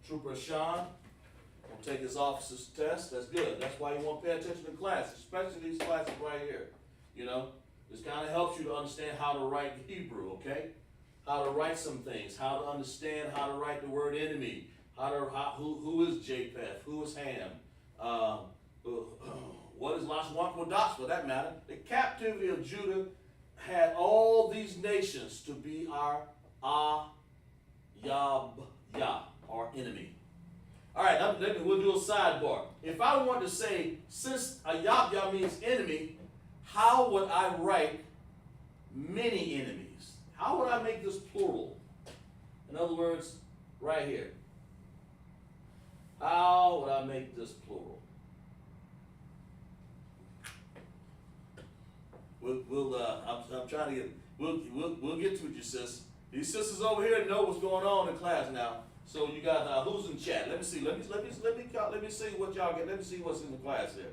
C: Trooper Sean, will take his officer's test. That's good. That's why you want to pay attention to class, especially these classes right here. You know, this kind of helps you to understand how to write Hebrew, okay? How to write some things, how to understand how to write the word enemy, who is Japheth, who is Ham, what is LASHAWAN, QADASH for that matter. The captivity of Judah had all these nations to be our Yah, our enemy. All right, we'll do a sidebar. If I want to say, since Yah means enemy, how would I write many enemies? How would I make this plural? In other words, right here. How would I make this plural? I'm trying to get. We'll get to it, you sis. These sisters over here know what's going on in class now. So you got who's in chat? Let me see. Let me see what y'all get. Let me see what's in the class here.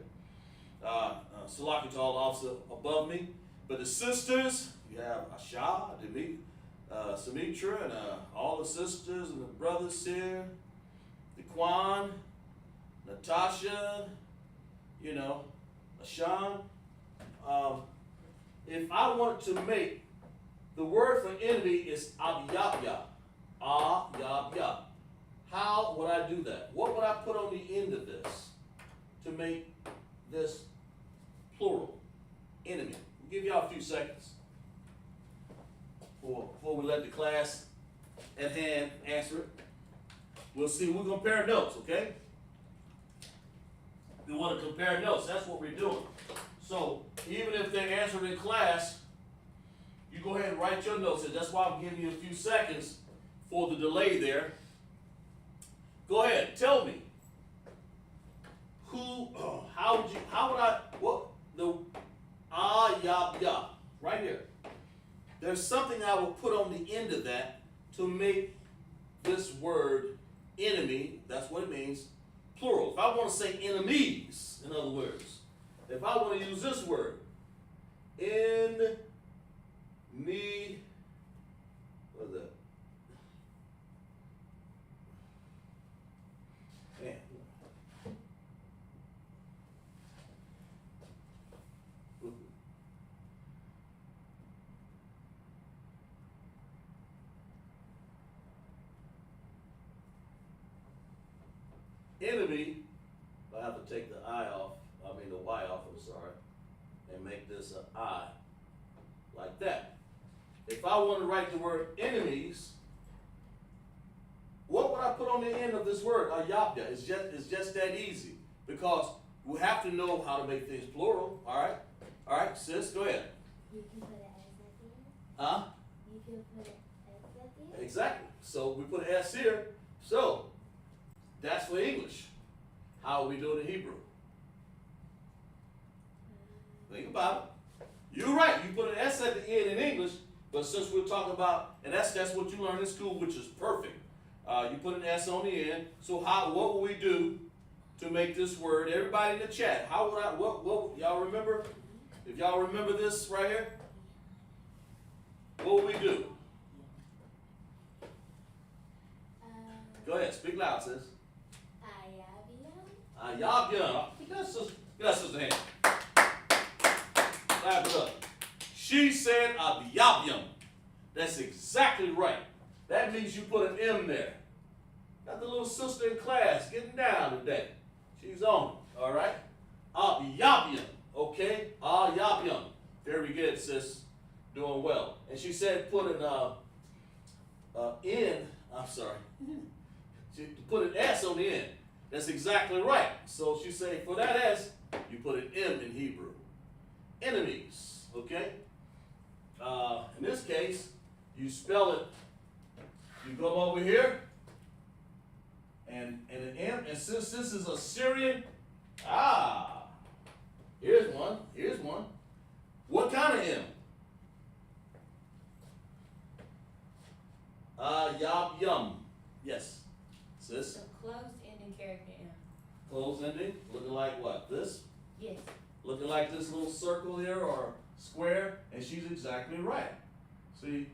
C: Salaki to all the officer above me. But the sisters, you have Asha, Samitra, and all the sisters and the brothers here. Daquan, Natasha, you know, Ashan. If I wanted to make the word for enemy is Abiyabya. Abiyabya. How would I do that? What would I put on the end of this to make this plural? Enemy. We'll give y'all a few seconds before we let the class at hand answer it. We'll see. We'll compare notes, okay? We want to compare notes. That's what we're doing. So even if they're answered in class, you go ahead and write your notes. And that's why I'm giving you a few seconds for the delay there. Go ahead. Tell me. Right here. There's something I will put on the end of that to make this word enemy, that's what it means, plural. If I want to say enemies, in other words, if I want to use this word, what is that? Man. Enemy, I have to take the I off, the Y off, I'm sorry, and make this an I, like that. If I want to write the word enemies, what would I put on the end of this word? Ayabya. It's just that easy, because we have to know how to make things plural, all right? All right, sis, go ahead.
D: You can put an S at the end.
C: Huh?
D: You can put an S at the end.
C: Exactly. So we put an S here. So that's for English. How are we doing in Hebrew? Think about it. You're right. You put an S at the end in English, but since we're talking about, and that's what you learn in school, which is perfect. You put an S on the end. So what will we do to make this word? Everybody in the chat. How would what y'all remember? If y'all remember this right here, what will we do? Go ahead. Speak loud, sis. Ayabya. Get us a hand. Clap it up. She said Abiyabyam. That's exactly right. That means you put an M there. Got the little sister in class getting down today. She's on it, all right? Abiyabyam, okay? Ayabyam. Very good, sis. Doing well. And she said put an she put an S on the end. That's exactly right. So she said for that S, you put an M in Hebrew. enemies, okay? In this case, you spell it, you come over here, and an M, and since this is a Syrian, here's one. What kind of M? Yum. Yes. Sis?
E: The closed ending character M.
C: Closed ending, looking like what? This?
E: Yes.
C: Looking like this little circle here or square, and she's exactly right. See?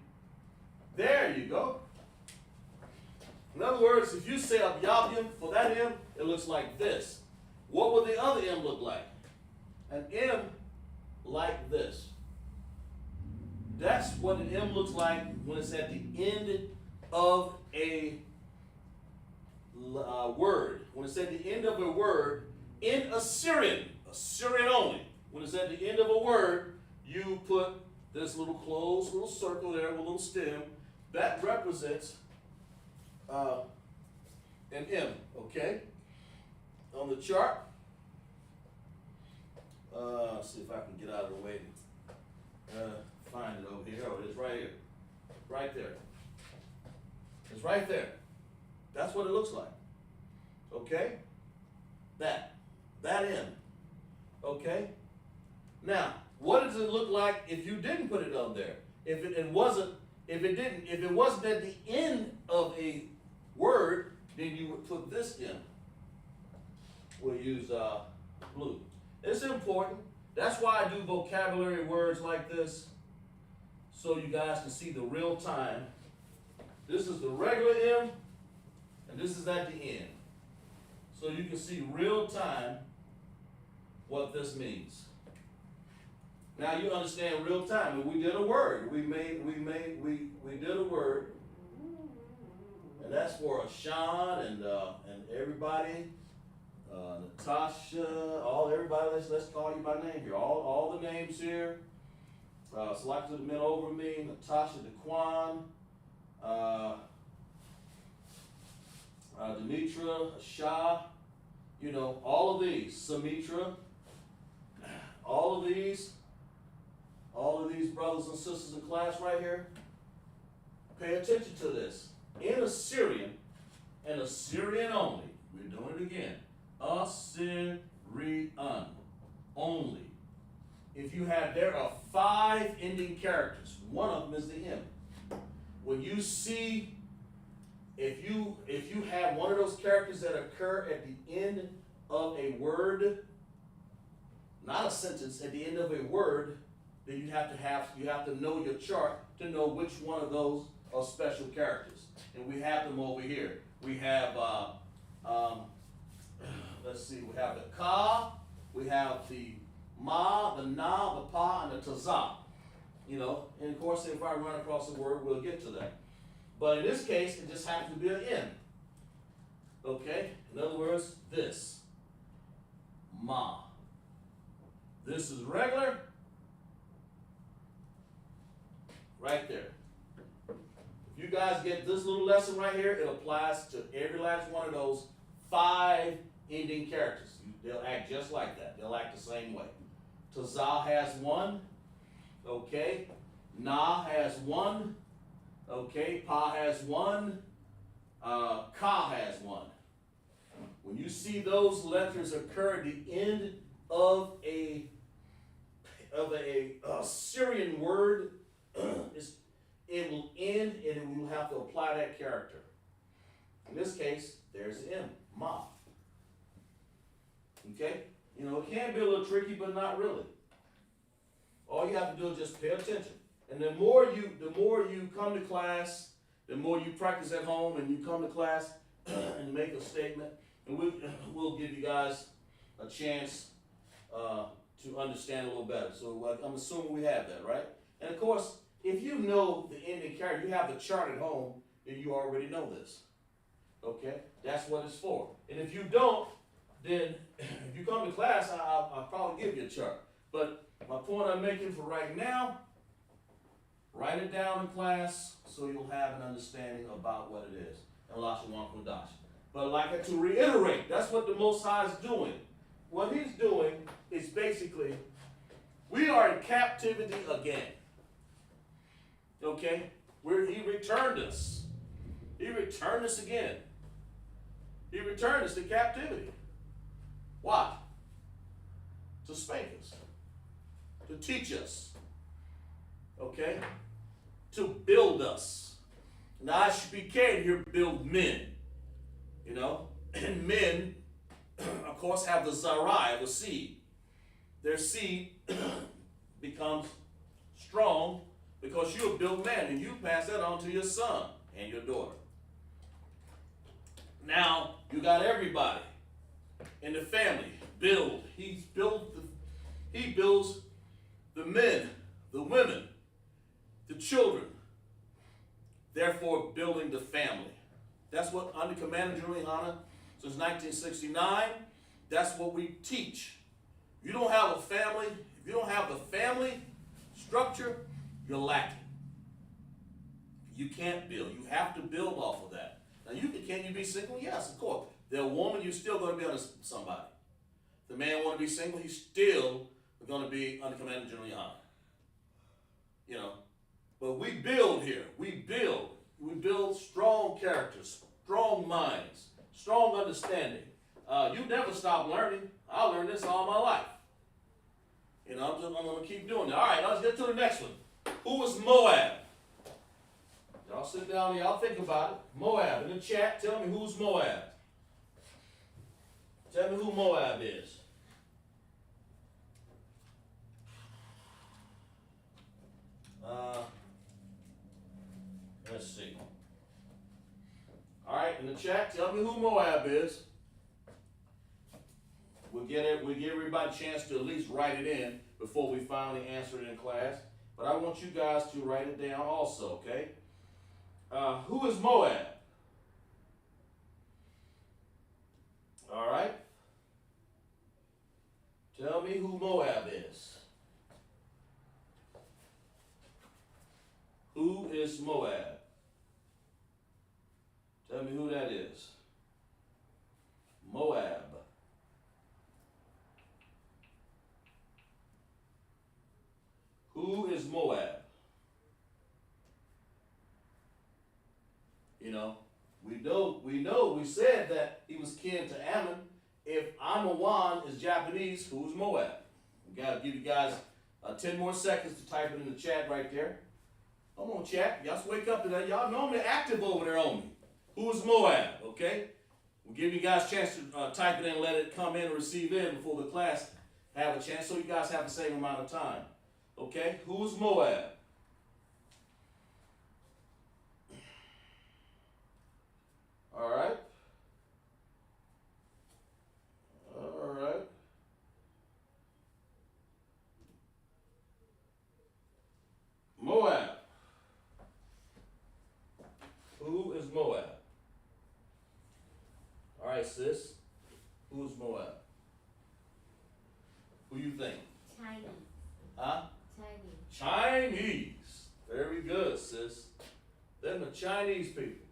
C: There you go. In other words, if you say a yabyum for that M, it looks like this. What would the other M look like? An M like this. That's what an M looks like when it's at the end of a word. When it's at the end of a word in Assyrian only. When it's at the end of a word, you put this little closed little circle there with a little stem. That represents an M, okay? On the chart, let's see if I can get out of the way. Find it over here. Oh, it is right here. Right there. It's right there. That's what it looks like. Okay? That M. Okay? Now, what does it look like if you didn't put it on there? If it wasn't at the end of a word, then you would put this in. We'll use blue. It's important. That's why I do vocabulary words like this, so you guys can see the real time. This is the regular M, and this is at the end. So you can see real time what this means. Now you understand real time. We did a word. We did a word, and that's for Sean and everybody. Natasha, everybody. Let's call you by name here. All the names here. Selected the men over me. Natasha DeQuan, Demetra, Shah. You know, all of these. Samitra. All of these brothers and sisters in class right here. Pay attention to this. In Assyrian, and Assyrian only. We're doing it again. Assyrian only. If you have, there are 5 ending characters. One of them is the M. When you see, if you have one of those characters that occur at the end of a word, not a sentence, at the end of a word, then you have to know your chart to know which one of those are special characters. And we have them over here. We have let's see, we have the ka, we have the ma, the na, the pa, and the taza. You know, and of course, if I run across a word, we'll get to that. But in this case, it just happens to be an N. Okay? In other words, this. Ma. This is regular. Right there. If you guys get this little lesson right here, it applies to every last one of those 5 ending characters. They'll act just like that. They'll act the same way. Taza has 1. Okay. Na has 1. Okay. Pa has 1. Ka has 1. When you see those letters occur at the end of a Syrian word, it will end and we will have to apply that character. In this case, there's the M, ma. Okay? You know, it can be a little tricky, but not really. All you have to do is just pay attention. And the more you come to class, the more you practice at home and you come to class and make a statement, and we'll give you guys a chance to understand a little better. So I'm assuming we have that, right? And of course, if you know the ending character, you have the chart at home, then you already know this. Okay? That's what it's for. And if you don't, then if you come to class, I'll probably give you a chart. But my point I'm making for right now, write it down in class so you'll have an understanding about what it is. And LASHAWAN QADASH. But to reiterate, that's what the Most High is doing. What he's doing is basically We are in captivity again. Okay? He returned us. He returned us again. He returned us to captivity. Why? To spank us. To teach us. Okay? To build us. Now, ISUPK here build men. You know? And men, of course, have the zarai, the seed. Their seed becomes strong because you're a built man, and you pass that on to your son and your daughter. Now, you got everybody in the family build. He builds the men, the women, the children, therefore building the family. That's what, under Commander Juliana, since 1969, that's what we teach. If you don't have a family, if you don't have the family structure, you're lacking. You can't build. You have to build off of that. Now, can you be single? Yes, of course. The woman, you're still going to be under somebody. If the man want to be single, he's still going to be under Commander Juliana. You know, but we build here. We build strong characters, strong minds, strong understanding. You never stop learning. I learned this all my life. You know, I'm going to keep doing that. All right, let's get to the next one. Who was Moab? Y'all sit down and y'all think about it. Moab. In the chat, tell me who's Moab. Tell me who Moab is. Let's see. All right, in the chat, tell me who Moab is. We'll give everybody a chance to at least write it in before we finally answer it in class. But I want you guys to write it down also, okay? Who is Moab? All right. Tell me who Moab is. Who is Moab? Tell me who that is. Moab. Who is Moab? You know, we said that he was kin to Ammon. If Amawan is Japanese, who's Moab? We got to give you guys 10 more seconds to type it in the chat right there. Come on, chat. Y'all wake up to that. Y'all normally active over there on me. Who's Moab? Okay? We'll give you guys a chance to type it in and let it come in and receive in before the class have a chance, so you guys have the same amount of time. Okay? Who's Moab? All right. All right. Moab. Who is Moab? All right, sis. Who's Moab? Who you think?
D: Chinese.
C: Huh?
D: Chinese.
C: Chinese. Very good, sis. Them the Chinese people.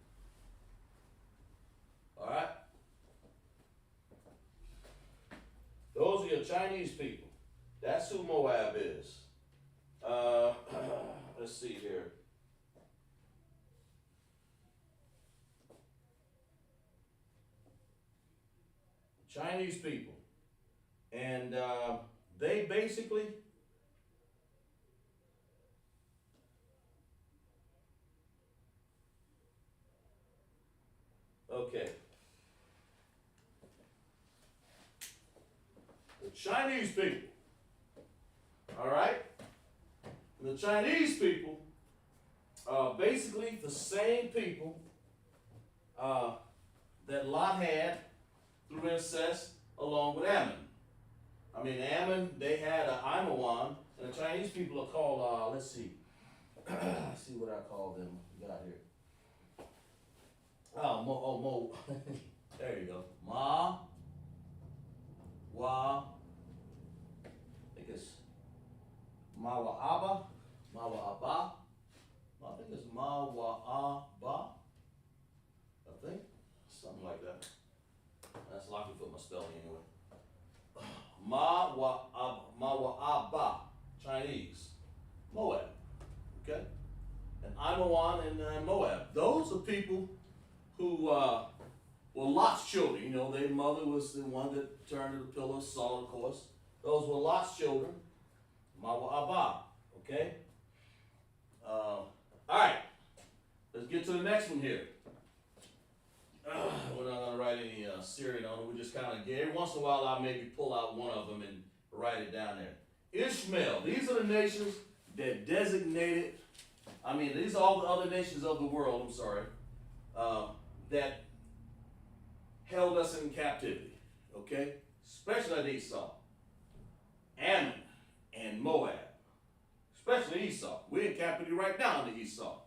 C: All right? Those are your Chinese people. That's who Moab is. Let's see here. Chinese people. And they basically okay. The Chinese people. All right? The Chinese people are basically the same people that Lot had through incest along with Ammon. I mean, Ammon, they had an Imawan, and the Chinese people are called, let's see. Let's see what I call them. We got here. Mo. There you go. Ma. Wa. I think it's Mawa'aba. Mawa'aba. I think it's Mawa'aba. I think. Something like that. That's lucky for my spelling anyway. Mawa'aba. Chinese. Moab. Okay? And Imawan and Moab. Those are people who were Lot's children. You know, their mother was the one that turned to the pillar of salt, of course. Those were Lot's children. Mawa Abba. Okay? All right. Let's get to the next one here. We're not going to write any Syrian on it. We just kind of, every once in a while, I'll maybe pull out one of them and write it down there. Ishmael. These are the nations that designated, these are all the other nations of the world, I'm sorry, that held us in captivity. Okay? Especially Esau. Ammon and Moab. Especially Esau. We're in captivity right now under Esau.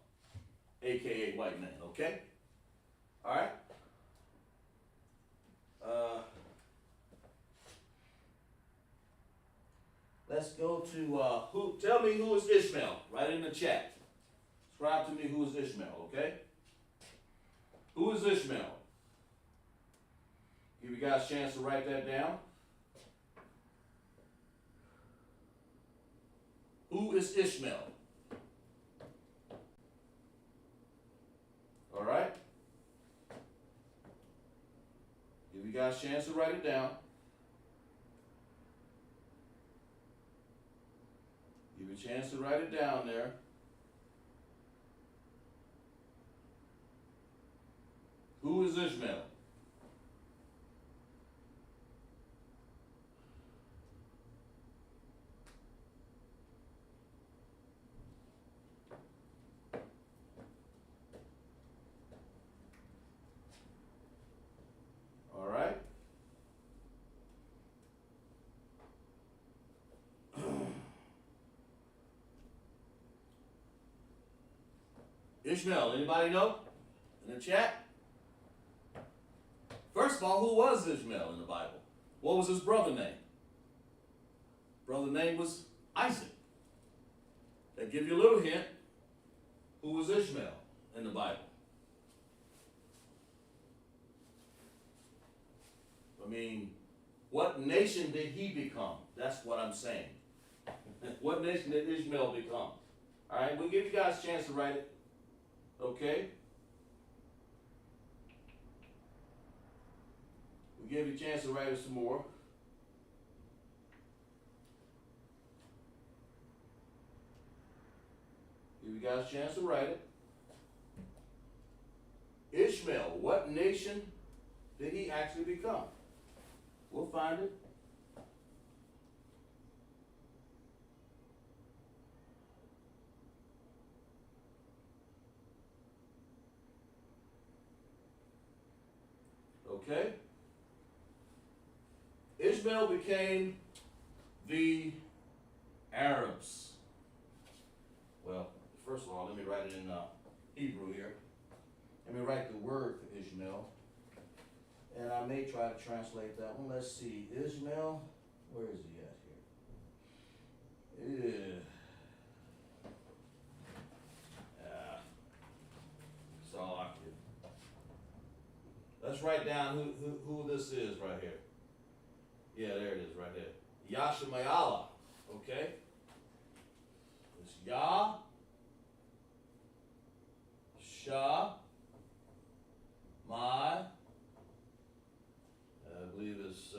C: AKA white man. Okay? All right? Let's go to, tell me who is Ishmael. Write in the chat. Describe to me who is Ishmael, okay? Who is Ishmael? Give you guys a chance to write that down. Who is Ishmael? All right? Give you guys a chance to write it down. Give you a chance to write it down there. Who is Ishmael? All right. Ishmael, anybody know? In the chat? First of all, who was Ishmael in the Bible? What was his brother name? Brother name was Isaac. That give you a little hint. Who was Ishmael in the Bible? What nation did he become? That's what I'm saying. What nation did Ishmael become? All right, we'll give you guys a chance to write it. Okay? We'll give you a chance to write it some more. Give you guys a chance to write it. Ishmael, what nation did he actually become? We'll find it. Okay? Ishmael became the Arabs. Well, first of all, let me write it in Hebrew here. Let me write the word for Ishmael. And I may try to translate that one. Let's see. Ishmael, where is he at here? It's all I can. Let's write down who this is right here. Yeah, there it is right there. Yashamayala. Okay? It's Yah, Shah, My, I believe it's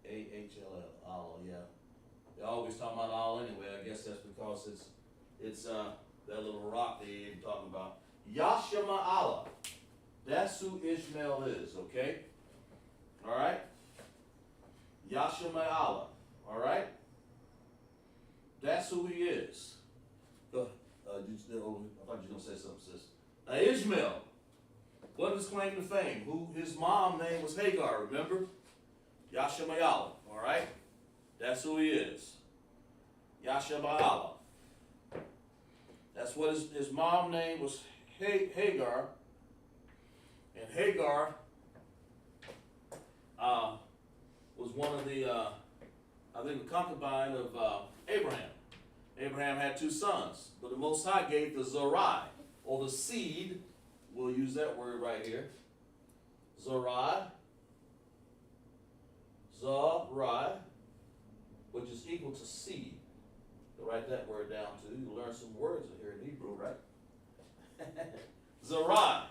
C: A-H-L-L, Allah, yeah. They always talk about Allah anyway. I guess that's because it's that little rock they ain't talking about. Yashama Allah. That's who Ishmael is, okay? All right? Yashama Allah. All right? That's who he is. Go ahead. I thought you were going to say something, sis. Now, Ishmael. What is his claim to fame? His mom name was Hagar, remember? Yashamayala, all right? That's who he is. Yashamayala. That's what his mom name was, Hagar. And Hagar was one of the, the concubine of Abraham. Abraham had 2 sons, but the Most High gave the Zerai, or the seed. We'll use that word right here. Zerai, which is equal to seed. So write that word down too. You learn some words in here in Hebrew, right? Zerai.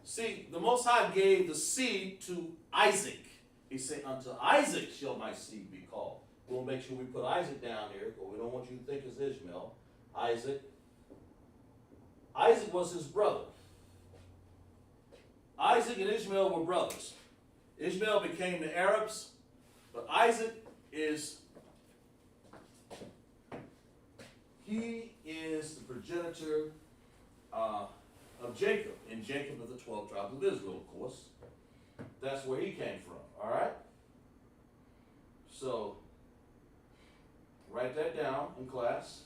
C: See, the Most High gave the seed to Isaac. He said, unto Isaac shall my seed be called. We'll make sure we put Isaac down here, but we don't want you to think it's Ishmael. Isaac. Isaac was his brother. Isaac and Ishmael were brothers. Ishmael became the Arabs, but Isaac is, he is the progenitor of Jacob, and Jacob of the 12 tribes of Israel, of course. That's where he came from, all right? So, write that down in class.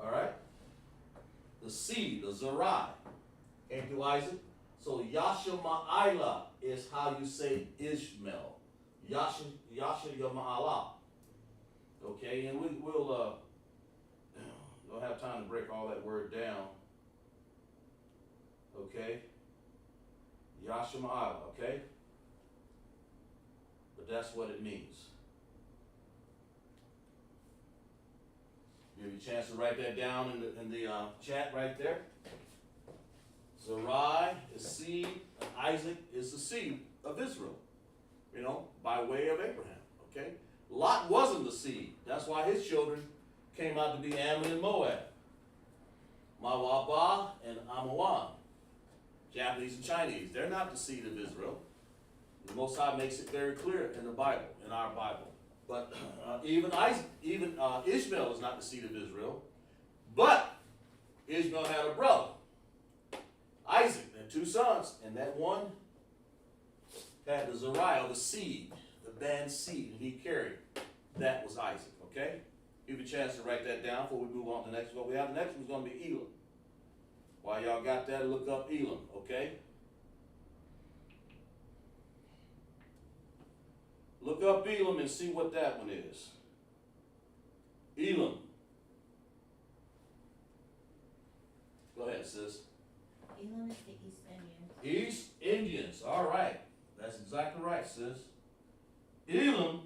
C: All right? The seed, the Zerai, came through Isaac. So, Yashama'ila is how you say Ishmael. Yashama'ala. Okay, and we'll have time to break all that word down. Okay? Yashama'ala, okay? But that's what it means. Give you a chance to write that down in the chat right there. Zerai is seed, and Isaac is the seed of Israel. You know, by way of Abraham. Okay? Lot wasn't the seed. That's why his children came out to be Ammon and Moab. Mawaba and Amawan. Japanese and Chinese. They're not the seed of Israel. The Most High makes it very clear in the Bible, in our Bible. But even Ishmael is not the seed of Israel. But Ishmael had a brother, Isaac, and 2 sons. And that one had the Zerai, or the seed, the band seed, and he carried. That was Isaac, okay? Give you a chance to write that down before we move on to the next one. We have the next one's going to be Elam. While y'all got that, look up Elam, okay? Look up Elam and see what that one is. Elam. Go ahead, sis.
E: Elam is the East Indians.
C: East Indians. All right. That's exactly right, sis. Elam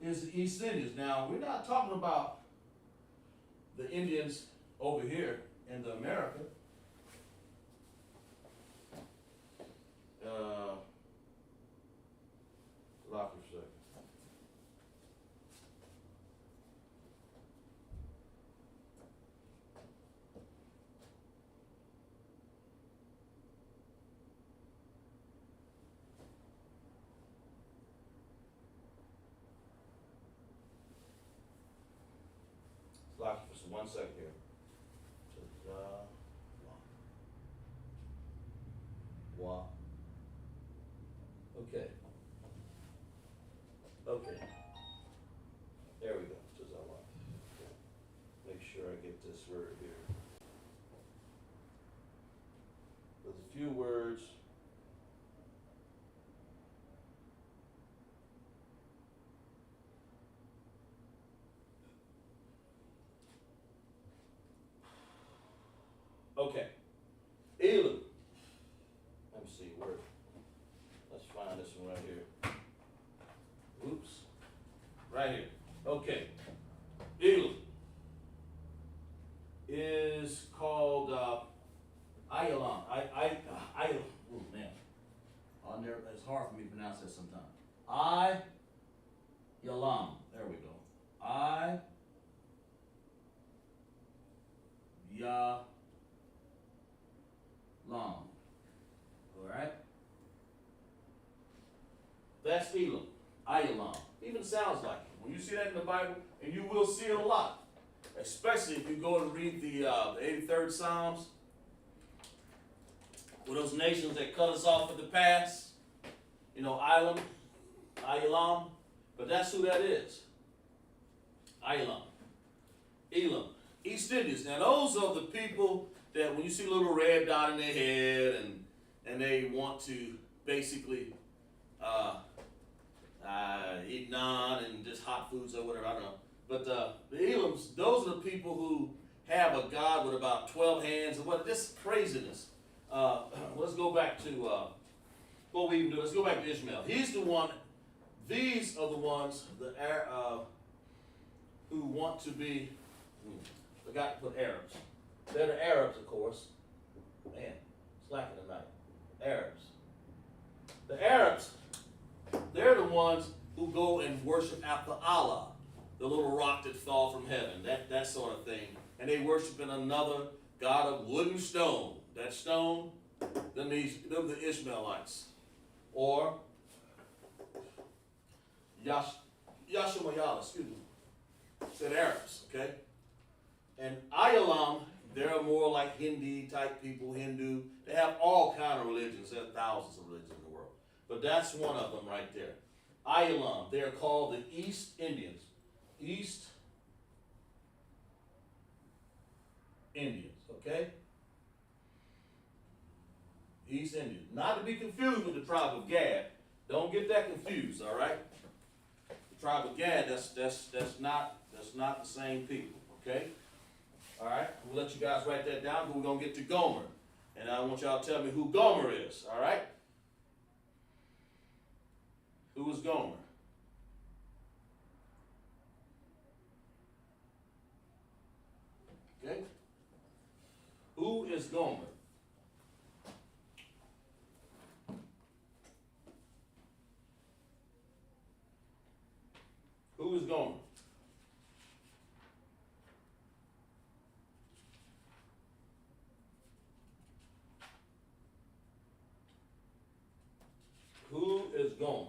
C: is the East Indians. Now, we're not talking about the Indians over here in the America. Lock for a second. Lock for 1 second here. Wa. Okay. Okay. There we go. Make sure I get this word here. There's a few words. Okay. Elam. Let me see where. Let's find this one right here. Oops. Right here. Okay. Elam is called Ayalam. Oh man. On there, it's hard for me to pronounce that sometimes. Ayalam. There we go. Yalam. Alright? That's Elam. Ayalam. Even sounds like it. When you see that in the Bible, and you will see it a lot, especially if you go and read the 83rd Psalms, with those nations that cut us off in the past, you know, Ayalam, but that's who that is. Ayalam. Elam. East Indians. Now those are the people that when you see a little red dot in their head and they want to basically eat naan and just hot foods or whatever, I don't know. But the Elams, those are the people who have a god with about 12 hands and what, just craziness. Let's go back to what we even do. Let's go back to Ishmael. He's the one These are the ones who want to be, forgot to put Arabs. They're the Arabs, of course. Man, slacking tonight. Arabs. The Arabs, they're the ones who go and worship after Allah, the little rock that fell from heaven, that sort of thing. And they worship in another god of wood and stone. That stone, them the Ishmaelites. Or Yashamayala, excuse me. Said Arabs, okay? And Ayalam, they're more like Hindi type people, Hindu. They have all kind of religions. There are thousands of religions in the world. But that's one of them right there. Ayalam, they are called the East Indians. East Indians, okay? East Indians. Not to be confused with the tribe of Gad. Don't get that confused, all right? The tribe of Gad, that's not the same people, okay? All right, we'll let you guys write that down, but we're going to get to Gomer. And I want y'all to tell me who Gomer is, all right? Who is Gomer? Okay? Who is Gomer? Who is Gomer? Who is Gomer?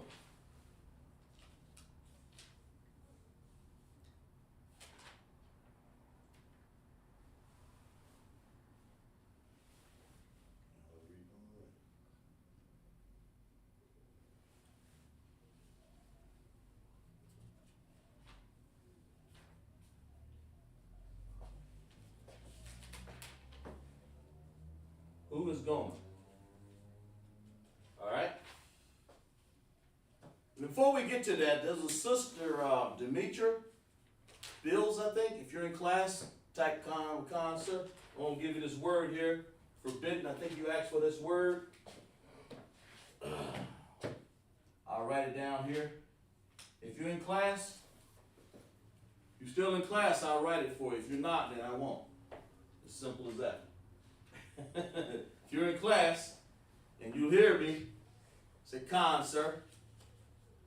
C: Who is Gomer? All right. Before we get to that, there's a sister, Demetra Bills, I think. If you're in class, type sir. I'm going to give you this word here. Forbidden. I think you asked for this word. I'll write it down here. If you're in class, if you're still in class, I'll write it for you. If you're not, then I won't. As simple as that. If you're in class and you hear me, say, sir.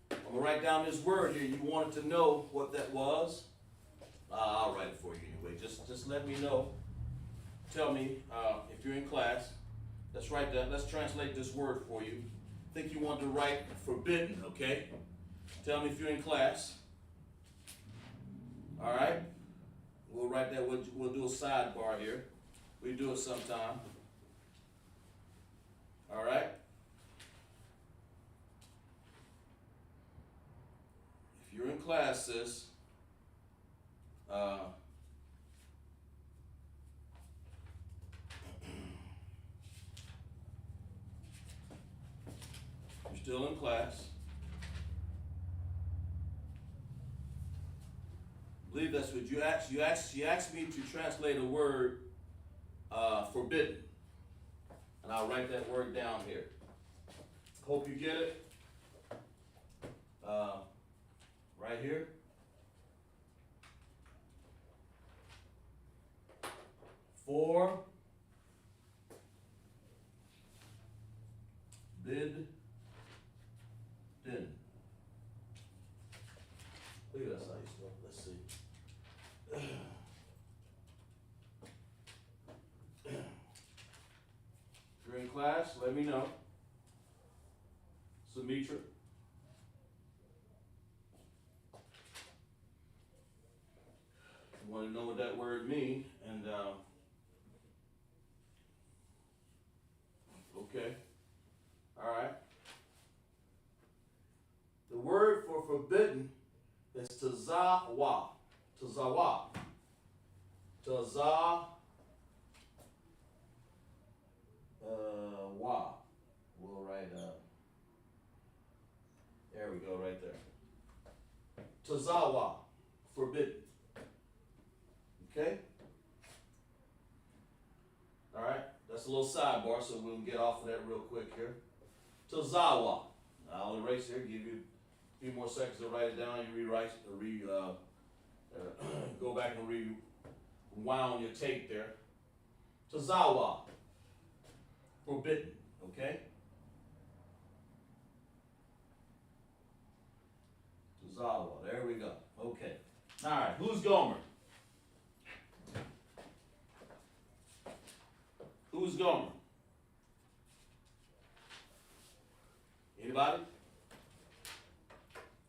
C: I'm going to write down this word here. You wanted to know what that was. I'll write it for you anyway. Just let me know. Tell me if you're in class. Let's write that. Let's translate this word for you. I think you want to write forbidden, okay? Tell me if you're in class. All right? We'll write that. We'll do a sidebar here. We do it sometime. All right? If you're in class, sis, you're still in class. I believe that's what you asked. She asked me to translate a word, forbidden. And I'll write that word down here. Hope you get it. Right here. For bid din. Look at that's how you spell it. Let's see. If you're in class, let me know. Sumitra. You want to know what that word means, and okay, all right. The word for forbidden is tazawa. Tazawa. Wa. We'll write there we go, right there. Tazawa, forbidden. Okay? All right, that's a little sidebar, so we'll get off of that real quick here. Tazawa. I'll erase here, give you A few more seconds to write it down. You rewrite, go back and rewound your tape there. Tazawa, forbidden, okay? Tazawa, there we go. Okay. All right, who's Gomer? Who's Gomer? Anybody?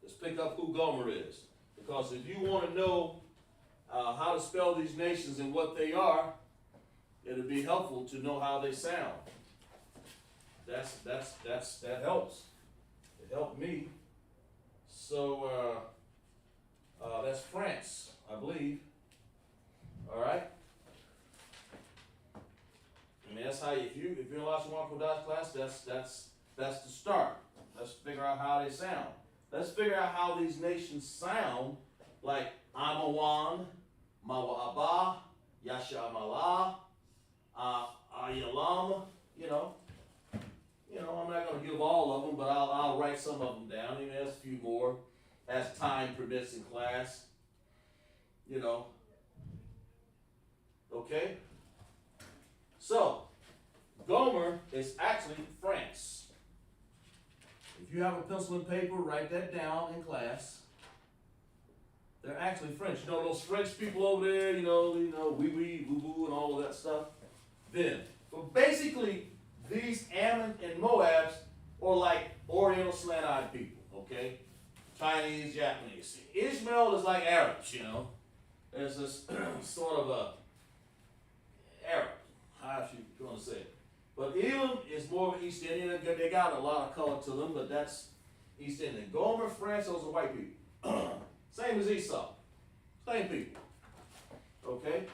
C: Let's pick up who Gomer is. Because if you want to know how to spell these nations and what they are, it'll be helpful to know how they sound. That helps. It helped me. So that's France, I believe. All right. I mean, that's how if you're in LASHAWAN QADASH class, that's the start. Let's figure out how they sound. Let's figure out how these nations sound, like Amawan, Mawa'aba, Yashamala, Ayalam. I'm not going to give all of them, but I'll write some of them down. Even there's a few more as time permits in class. Okay. So, Gomer is actually France. If you have a pencil and paper, write that down in class. They're actually French. You know those French people over there, oui, boo-boo, and all of that stuff? Then. But basically, these Ammon and Moabs are like Oriental slant-eyed people, okay? Chinese, Japanese. Ishmael is like Arabs, There's this sort of a Arab, how you want to say it. But Elam is more of an East Indian. They got a lot of color to them, but that's East Indian. Gomer, France, those are white people. Same as Esau. Same people. Okay?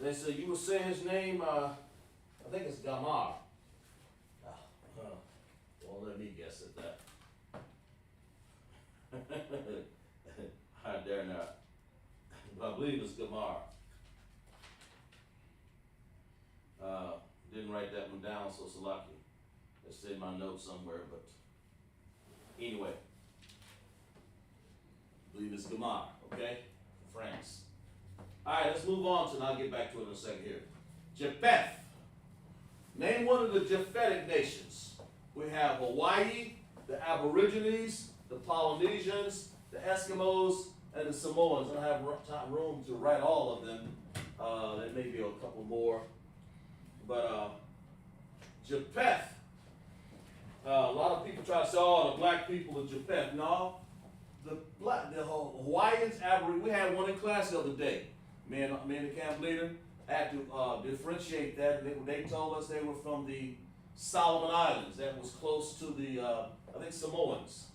C: They said you will say his name, I think it's Gamar. Don't let me guess at that. I dare not. I believe it's Gamar. Didn't write that one down, so it's lucky. It's in my notes somewhere, but anyway. I believe it's Gamar, okay? France. Alright, let's move on to, and I'll get back to it in a second here. Japheth. Name one of the Japhetic nations. We have Hawaii, the Aborigines, the Polynesians, the Eskimos, and the Samoans. I don't have room to write all of them. There may be a couple more. But Japheth, a lot of people try to say, oh, the black people of Japheth. No, the Hawaiians, Aborigines, we had one in class the other day. Me and the camp leader had to differentiate that. They told us they were from the Solomon Islands. That was close to the, I think, Samoans,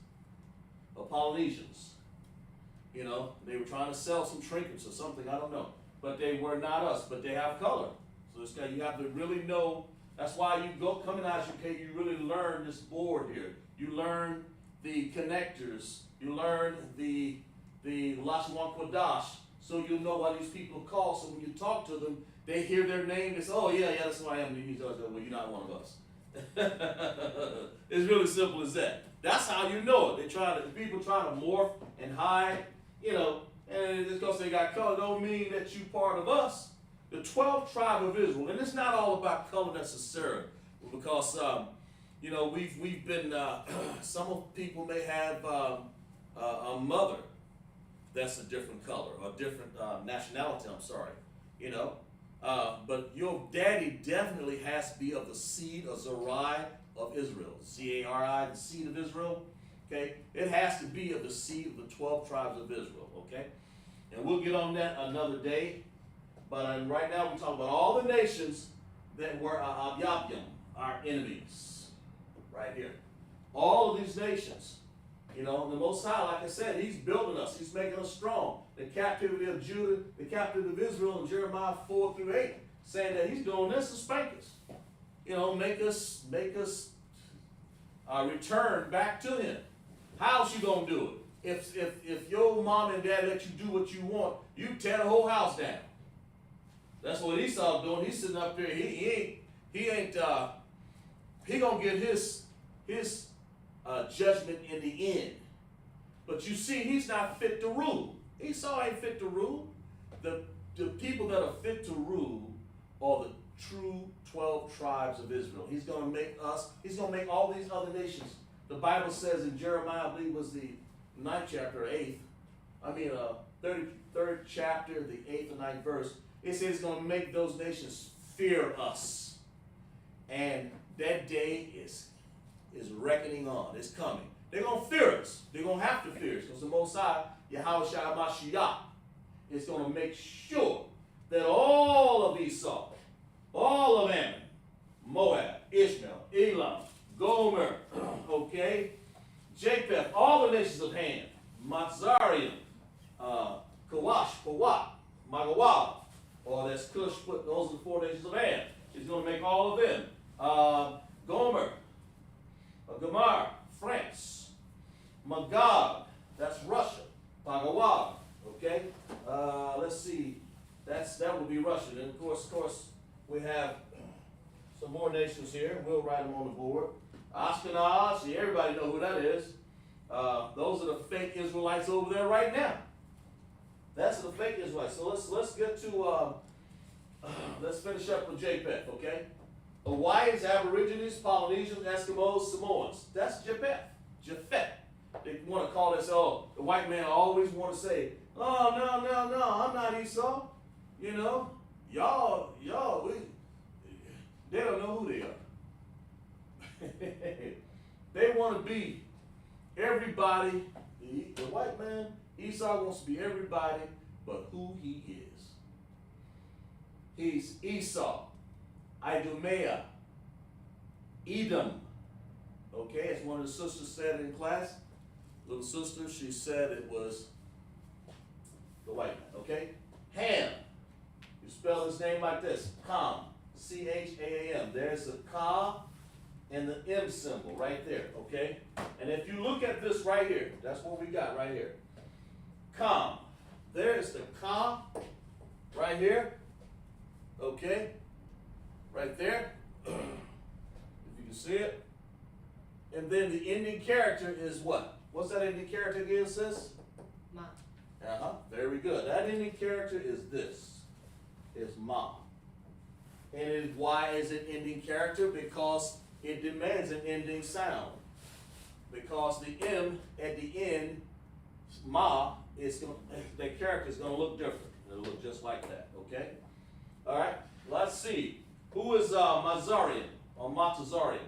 C: or Polynesians. They were trying to sell some trinkets or something, I don't know. But they were not us, but they have color. So this guy, you have to really know. That's why you come in ISUPK, you really learn this board here. You learn the connectors. You learn the LASHAWAN QADASH, so you'll know what these people are called. So when you talk to them, they hear their name. They say, "Oh yeah, that's who I am." And you tell them, "Well, you're not one of us." It's really simple as that. That's how you know it. People try to morph and hide, and just because they got color don't mean that you part of us. The 12th tribe of Israel, and it's not all about color necessarily, because we've been some of people may have a mother that's a different color, a different nationality. I'm sorry, but your daddy definitely has to be of the seed of Zerai of Israel, Zari, the seed of Israel. Okay, it has to be of the seed of the 12 tribes of Israel. Okay, and we'll get on that another day. But right now, we're talking about all the nations that were Abyapim, our enemies, right here. All of these nations, the Most High, like I said, He's building us. He's making us strong. The captivity of Judah, the captivity of Israel in Jeremiah 4-8, saying that He's doing this to spank us. Make us return back to Him. How's you gonna do it? If your mom and dad let you do what you want, you tear the whole house down. That's what Esau's doing. He's sitting up there. He gonna get his judgment in the end. But you see, he's not fit to rule. Esau ain't fit to rule. The people that are fit to rule are the true 12 tribes of Israel. He's going to make all these other nations. The Bible says in Jeremiah, I believe it was the 9th chapter, 33rd chapter, the 8th and 9th verse, it says he's going to make those nations fear us. And that day is reckoning on. It's coming. They're going to fear us. They're going to have to fear us because the Most High, Yahweh Shai Mashiach, is going to make sure that all of Esau, all of Ammon, Moab, Ishmael, Elam, Gomer, okay, Japheth, all the nations of Ham, Matzariam, Kawash, Pawat, Magawal, or that's Cush, those are the 4 nations of Ham. He's going to make all of them. Gomer, Gomer, France, Magog, that's Russia, Pagawag, okay? Let's see, that would be Russia. And of course, we have some more nations here. We'll write them on the board. Ashkenaz, see, everybody know who that is. Those are the fake Israelites over there right now. That's the fake Israelites. So let's get to let's finish up with Japheth, okay? Hawaiians, Aborigines, Polynesians, Eskimos, Samoans. That's Japheth. Japheth. They want to call this, the white man always want to say, oh, no, I'm not Esau. You know, y'all, they don't know who they are. They want to be everybody. The white man, Esau, wants to be everybody but who he is. He's Esau, Idumea, Edom. Okay, as one of the sisters said in class, little sister, she said it was the white man. Okay, Ham. You spell his name like this, Cham, C-H-A-A-M. There's the Ka and the M symbol right there, okay? And if you look at this right here, that's what we got right here. Cham. There's the Ka right here, okay? Right there, if you can see it. And then the ending character is what? What's that ending character again, sis?
E: Ma.
C: Very good. That ending character is this. Is Ma. And why is it ending character? Because it demands an ending sound. Because the M at the end, Ma, the character is going to look different. It'll look just like that, okay? All right, let's see. Who is Mazarian or Matazarian?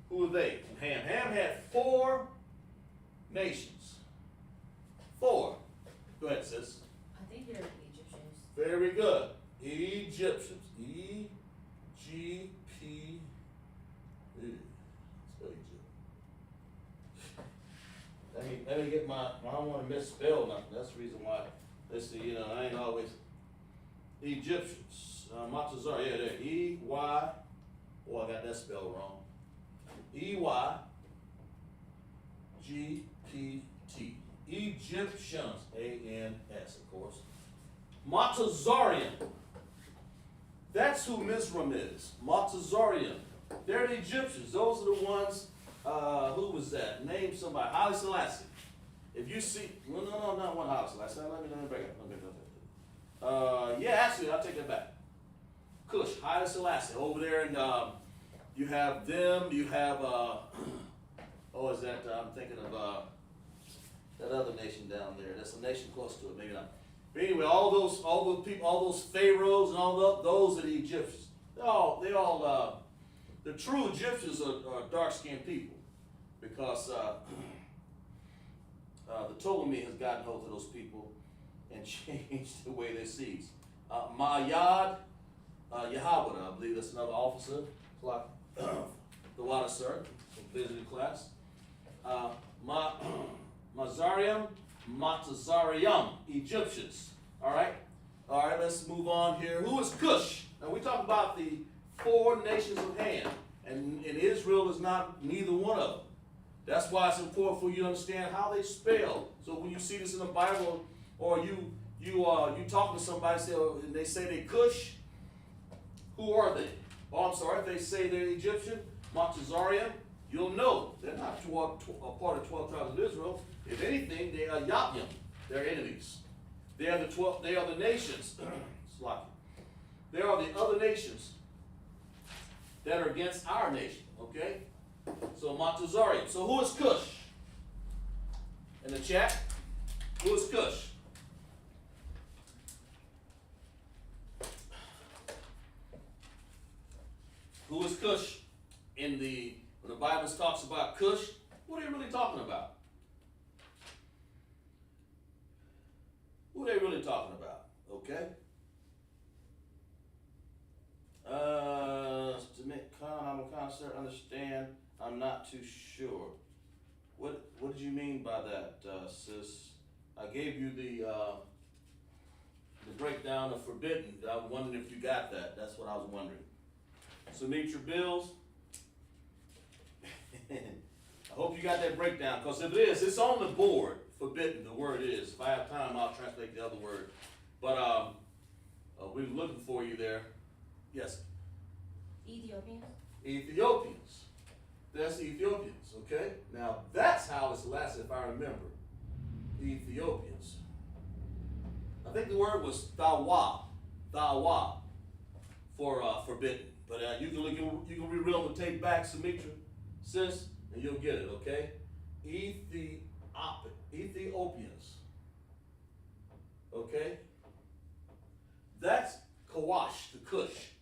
C: Who are they? Ham. Ham had 4 nations. 4. Go ahead, sis.
E: I think they're Egyptians.
C: Very good. Egyptians. E-G-P. Spell Egypt. Let me get I don't want to misspell nothing. That's the reason why. Let's see, I ain't always. Egyptians. Matazar, yeah, there. E-Y. Oh, I got that spelled wrong. E-Y-G-P-T. Egyptians. A-N-S, of course. Matazarian. That's who Mizraim is. Matazarian. They're the Egyptians. Those are the ones, who was that? Name somebody. Haile Selassie. If you see, no, not one Haile Selassie. Let me break it. Yeah, actually, I'll take that back. Cush, Haile Selassie, over there, and you have them, you have, is that, I'm thinking of that other nation down there. That's a nation close to it, maybe not. But anyway, all those people, all those pharaohs and all those are the Egyptians. The true Egyptians are dark-skinned people because the Ptolemy has gotten hold of those people and changed the way they see. Ma'yad Yahweh, I believe that's another officer, like the water sir, completed the class. Mazariam, Matazariam, Egyptians. All right, let's move on here. Who is Cush? Now we talk about the 4 nations of Ham, and Israel is not neither one of them. That's why it's important for you to understand how they spell. So when you see this in the Bible, or you talk to somebody and they say they Cush, who are they? Oh, I'm sorry, if they say they're Egyptian, Matazarian, you'll know they're not a part of 12 tribes of Israel. If anything, they are Yabyam, their enemies. They are the nations. Sloppy. They are the other nations that are against our nation. Okay? So Montezarian. So who is Cush? In the chat, who is Cush? Who is Cush when the Bible talks about Cush? What are they really talking about? Who are they really talking about? Okay? To make I'm kind of certain understand. I'm not too sure. What did you mean by that, sis? I gave you the breakdown of forbidden. I was wondering if you got that. That's what I was wondering. So meet your bills. I hope you got that breakdown, because if it is, it's on the board. Forbidden, the word is. If I have time, I'll translate the other word. But we were looking for you there. Yes.
E: Ethiopians?
C: Ethiopians. That's Ethiopians, okay? Now, that's how it's last, if I remember. Ethiopians. I think the word was thawa. Thawa for forbidden. But you can reread on the tape back, Sumitra, sis, and you'll get it, okay? Ethiopians. Okay? That's Kawash, the Kush.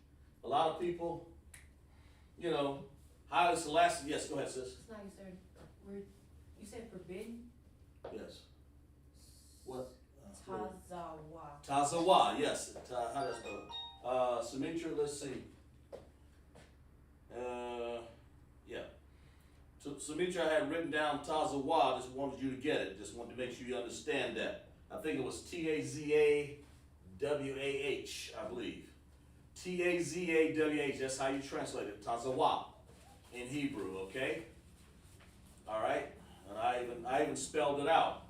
C: A lot of people, Haile Selassie. Yes, go ahead, sis.
E: It's not you said forbidden?
C: Yes. What?
E: Tazawa.
C: Tazawa, yes. How does that spell? Sumitra, let's see. Yeah. So Sumitra had written down Tazawa, just wanted you to get it. Just wanted to make sure you understand that. I think it was Tazawah, I believe. Tazawah, that's how you translate it. Tazawa in Hebrew, okay? All right? And I even spelled it out.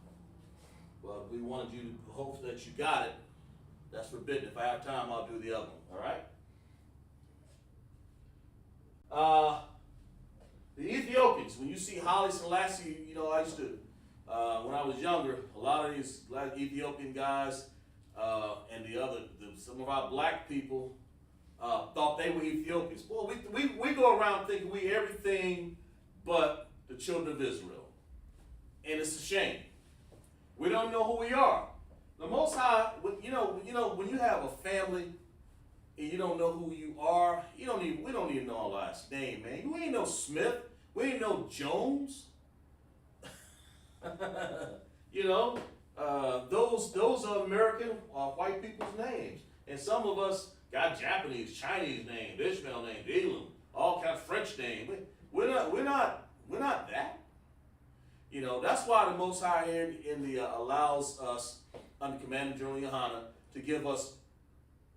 C: But we wanted you to hope that you got it. That's forbidden. If I have time, I'll do the other one, all right? The Ethiopians, when you see Haile Selassie, I used to, when I was younger, a lot of these Ethiopian guys and some of our black people thought they were Ethiopians. Boy, we go around thinking we everything but the children of Israel. And it's a shame. We don't know who we are. The Most High, when you have a family and you don't know who you are, we don't even know our last name, man. We ain't no Smith. We ain't no Jones. Those are American white people's names. And some of us got Japanese, Chinese names, Ishmael names, Elam, all kinds of French names. We're not that. That's why the Most High here allows us, under Commander General Yohana, to give us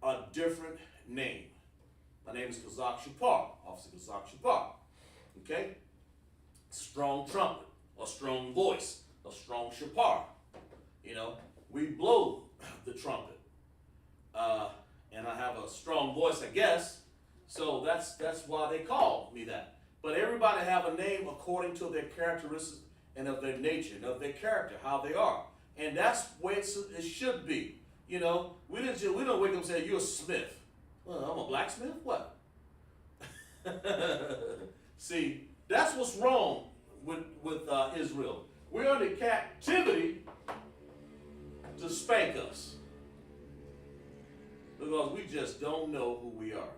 C: a different name. My name is Kazak Shapar, Officer Kazak Shapar. Okay? Strong trumpet, a strong voice, a strong Shapar. We blow the trumpet. And I have a strong voice, I guess. So that's why they call me that. But everybody have a name according to their characteristics and of their nature and of their character, how they are. And that's the way it should be. We don't wake up and say, you're a Smith. Well, I'm a blacksmith? What? See, that's what's wrong with Israel. We're under captivity to spank us. Because we just don't know who we are.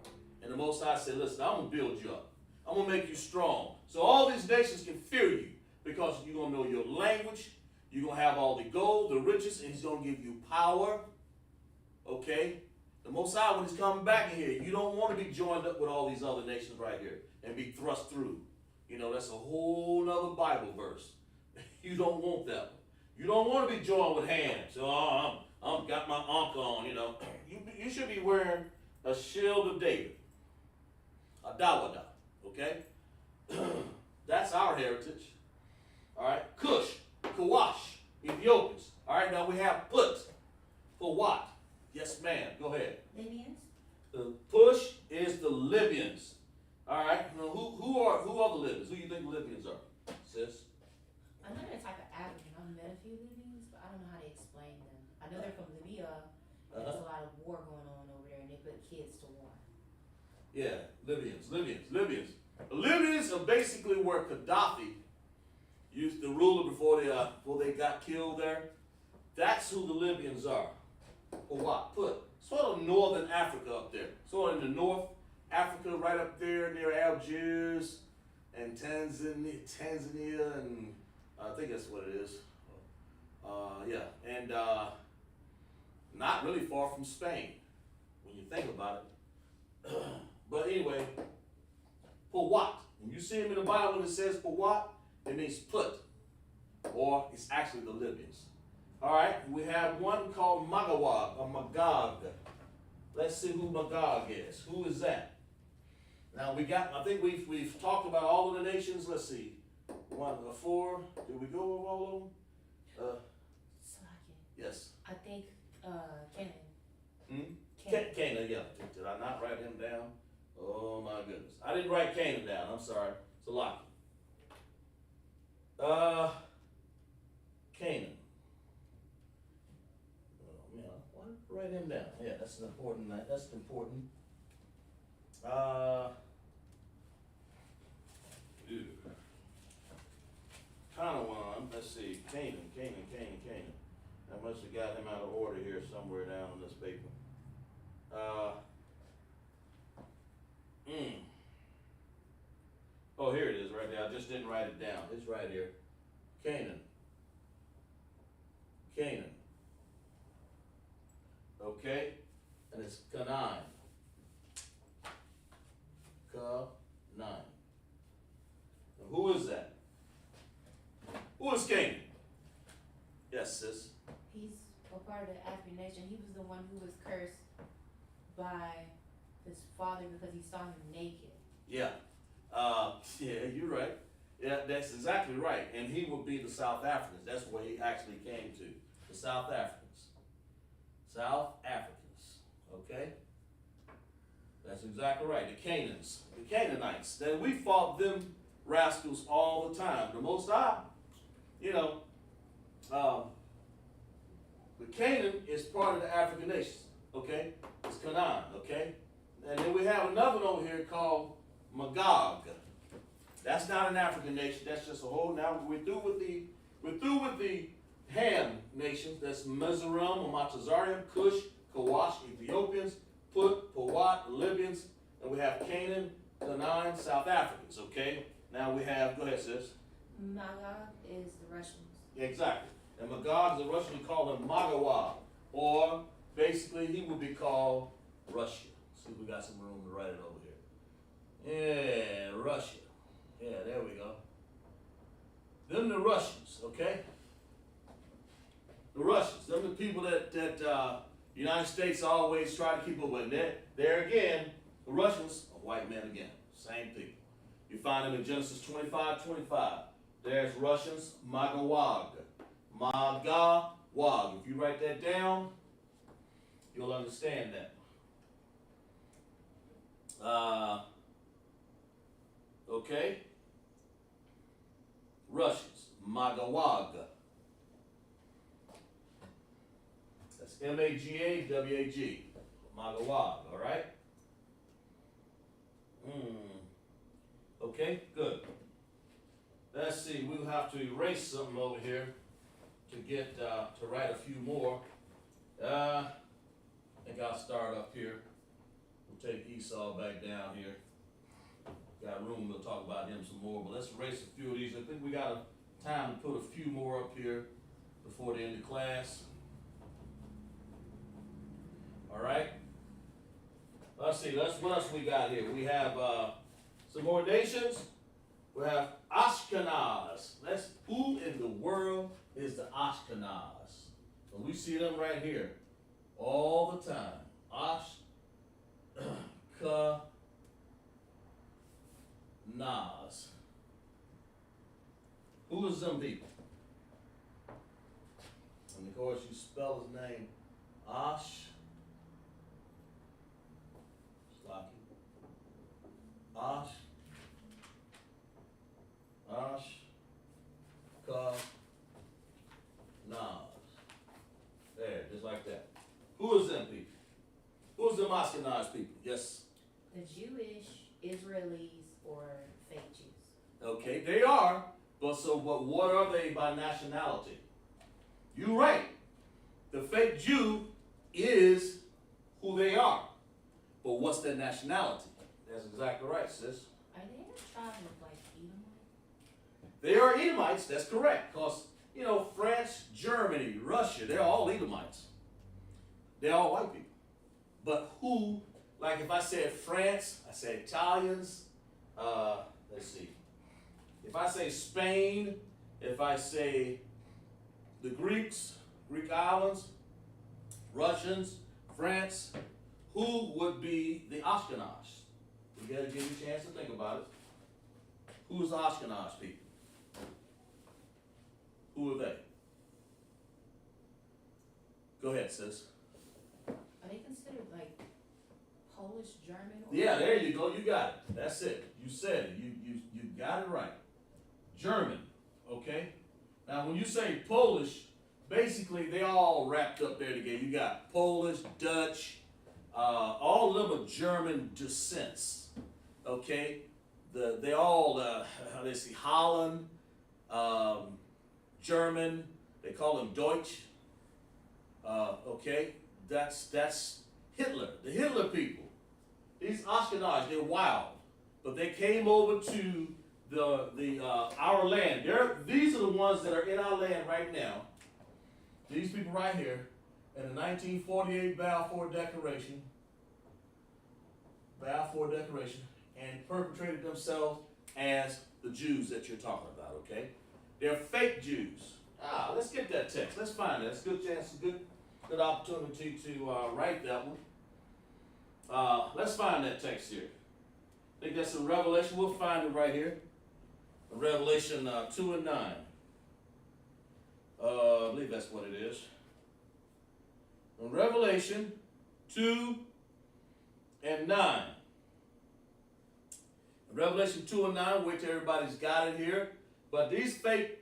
C: And the Most High said, listen, I'm going to build you up. I'm going to make you strong. So all these nations can fear you. Because you're going to know your language. You're going to have all the gold, the riches, and he's going to give you power. Okay? The Most High, when he's coming back in here, you don't want to be joined up with all these other nations right here and be thrust through. That's a whole nother Bible verse. You don't want that one. You don't want to be joined with Ham. So I'm got my ankh on, You should be wearing a shield of David. A dawada. Okay? That's our heritage. All right? Cush, Kawash, Ethiopians. All right, now we have put. For what? Yes, ma'am. Go ahead.
E: Libyans?
C: The push is the Libyans. All right. Now, who are the Libyans? Who do you think the Libyans are, sis?
E: I know they're a type of African. I've met a few Libyans, but I don't know how to explain them. I know they're from Libya. And there's a lot of war going on over there, and they put kids to war.
C: Yeah, Libyans. The Libyans are basically where Gaddafi used the ruler before they got killed there. That's who the Libyans are. Or what? Put sort of northern Africa up there. Sort of in the North Africa, right up there near Algiers and Tanzania, and I think that's what it is. Yeah, and not really far from Spain when you think about it. But anyway, for what? When you see him in the Bible and it says for what, it means put, or it's actually the Libyans. All right, we have one called Magawag or Magog. Let's see who Magog is. Who is that? Now I think we've talked about all of the nations. Let's see, 1, 4. Did we go over all of them? Yes.
E: I think Canaan.
C: Canaan, yeah. Did I not write him down? Oh my goodness. I didn't write Canaan down. I'm sorry. It's a lot. Canaan. Oh man, why did I write him down? Yeah, that's important. Kind of one. Let's see. Canaan. I must have got him out of order here somewhere down on this paper. Oh, here it is right there. I just didn't write it down. It's right here. Canaan. Okay? And it's Canaan. Canaan. Who is that? Who is Canaan? Yes, sis.
E: He's a part of the African nation. He was the one who was cursed by his father because he saw him naked.
C: Yeah. Yeah, you're right. Yeah, that's exactly right. And he would be the South Africans. That's where he actually came to. The South Africans. Okay? That's exactly right. The Canaanites. Then we fought them rascals all the time. The Most High, the Canaan is part of the African nations. Okay? It's Canaan. Okay? And then we have another one over here called Magog. That's not an African nation. That's just a whole. Now we're through with the Ham nations. That's Mizoram, Matazarian, Cush, Kawash, Ethiopians, Put, Powat, Libyans, and we have Canaan, Canaan, South Africans. Okay. Now we have. Go ahead, sis.
E: Magog is the Russians.
C: Exactly. And Magog is the Russian. We call him Magawag, or basically he would be called Russia. See, we got some room to write it over here. Yeah, Russia. Yeah, there we go. Them the Russians, okay? The Russians. Them the people that United States always try to keep up with. There again, the Russians are white men again. Same people. You find them in Genesis 25:25. There's Russians, Magawag. Magawag. If you write that down, you'll understand that. Okay. Russians, Magawag. That's Magawag. Magawag, all right? Okay, good. Let's see, we'll have to erase something over here to get to write a few more. I think I'll start up here. We'll take Esau back down here. Got room, we'll talk about him some more, but let's erase a few of these. I think we got time to put a few more up here before the end of class. All right. Let's see, what else we got here? We have some more nations. We have Ashkenaz. Who in the world is the Ashkenaz? And we see them right here all the time. Ashkenaz. Who is them people? And of course you spell his name Ashkenaz. Ashkenaz people? Yes.
E: The Jewish, Israelis, or fake Jews?
C: Okay, they are. But what are they by nationality? You're right. The fake Jew is who they are. But what's their nationality? That's exactly right, sis.
E: Are they in a tribe of like Edomite?
C: They are Edomites, that's correct. Because, France, Germany, Russia, they're all Edomites. They're all white people. But who, like if I said France, I said Italians, let's see. If I say Spain, if I say the Greeks, Greek islands, Russians, France, who would be the Ashkenaz? We gotta give you a chance to think about it. Who's the Ashkenaz people? Who are they? Go ahead, sis.
E: Are they considered like Polish, German? Or
C: Yeah, there you go. You got it. That's it. You said it. You got it right. German. Okay. Now, when you say Polish, basically they all wrapped up there together. You got Polish, Dutch, all of them are German descents. Okay. They all let's see, Holland, German. They call them Deutsch. Okay. That's Hitler. The Hitler people. These Ashkenaz, they're wild, but they came over to our land. These are the ones that are in our land right now. These people right here, in the 1948 Balfour Declaration, and perpetrated themselves as the Jews that you're talking about. Okay, they're fake Jews. Let's get that text. Let's find it. It's a good chance, good opportunity to write that one. Let's find that text here. I think that's in Revelation. We'll find it right here. Revelation 2 and 9. I believe that's what it is. In Revelation 2 and 9. In Revelation 2 and 9, which everybody's got it here. But these fake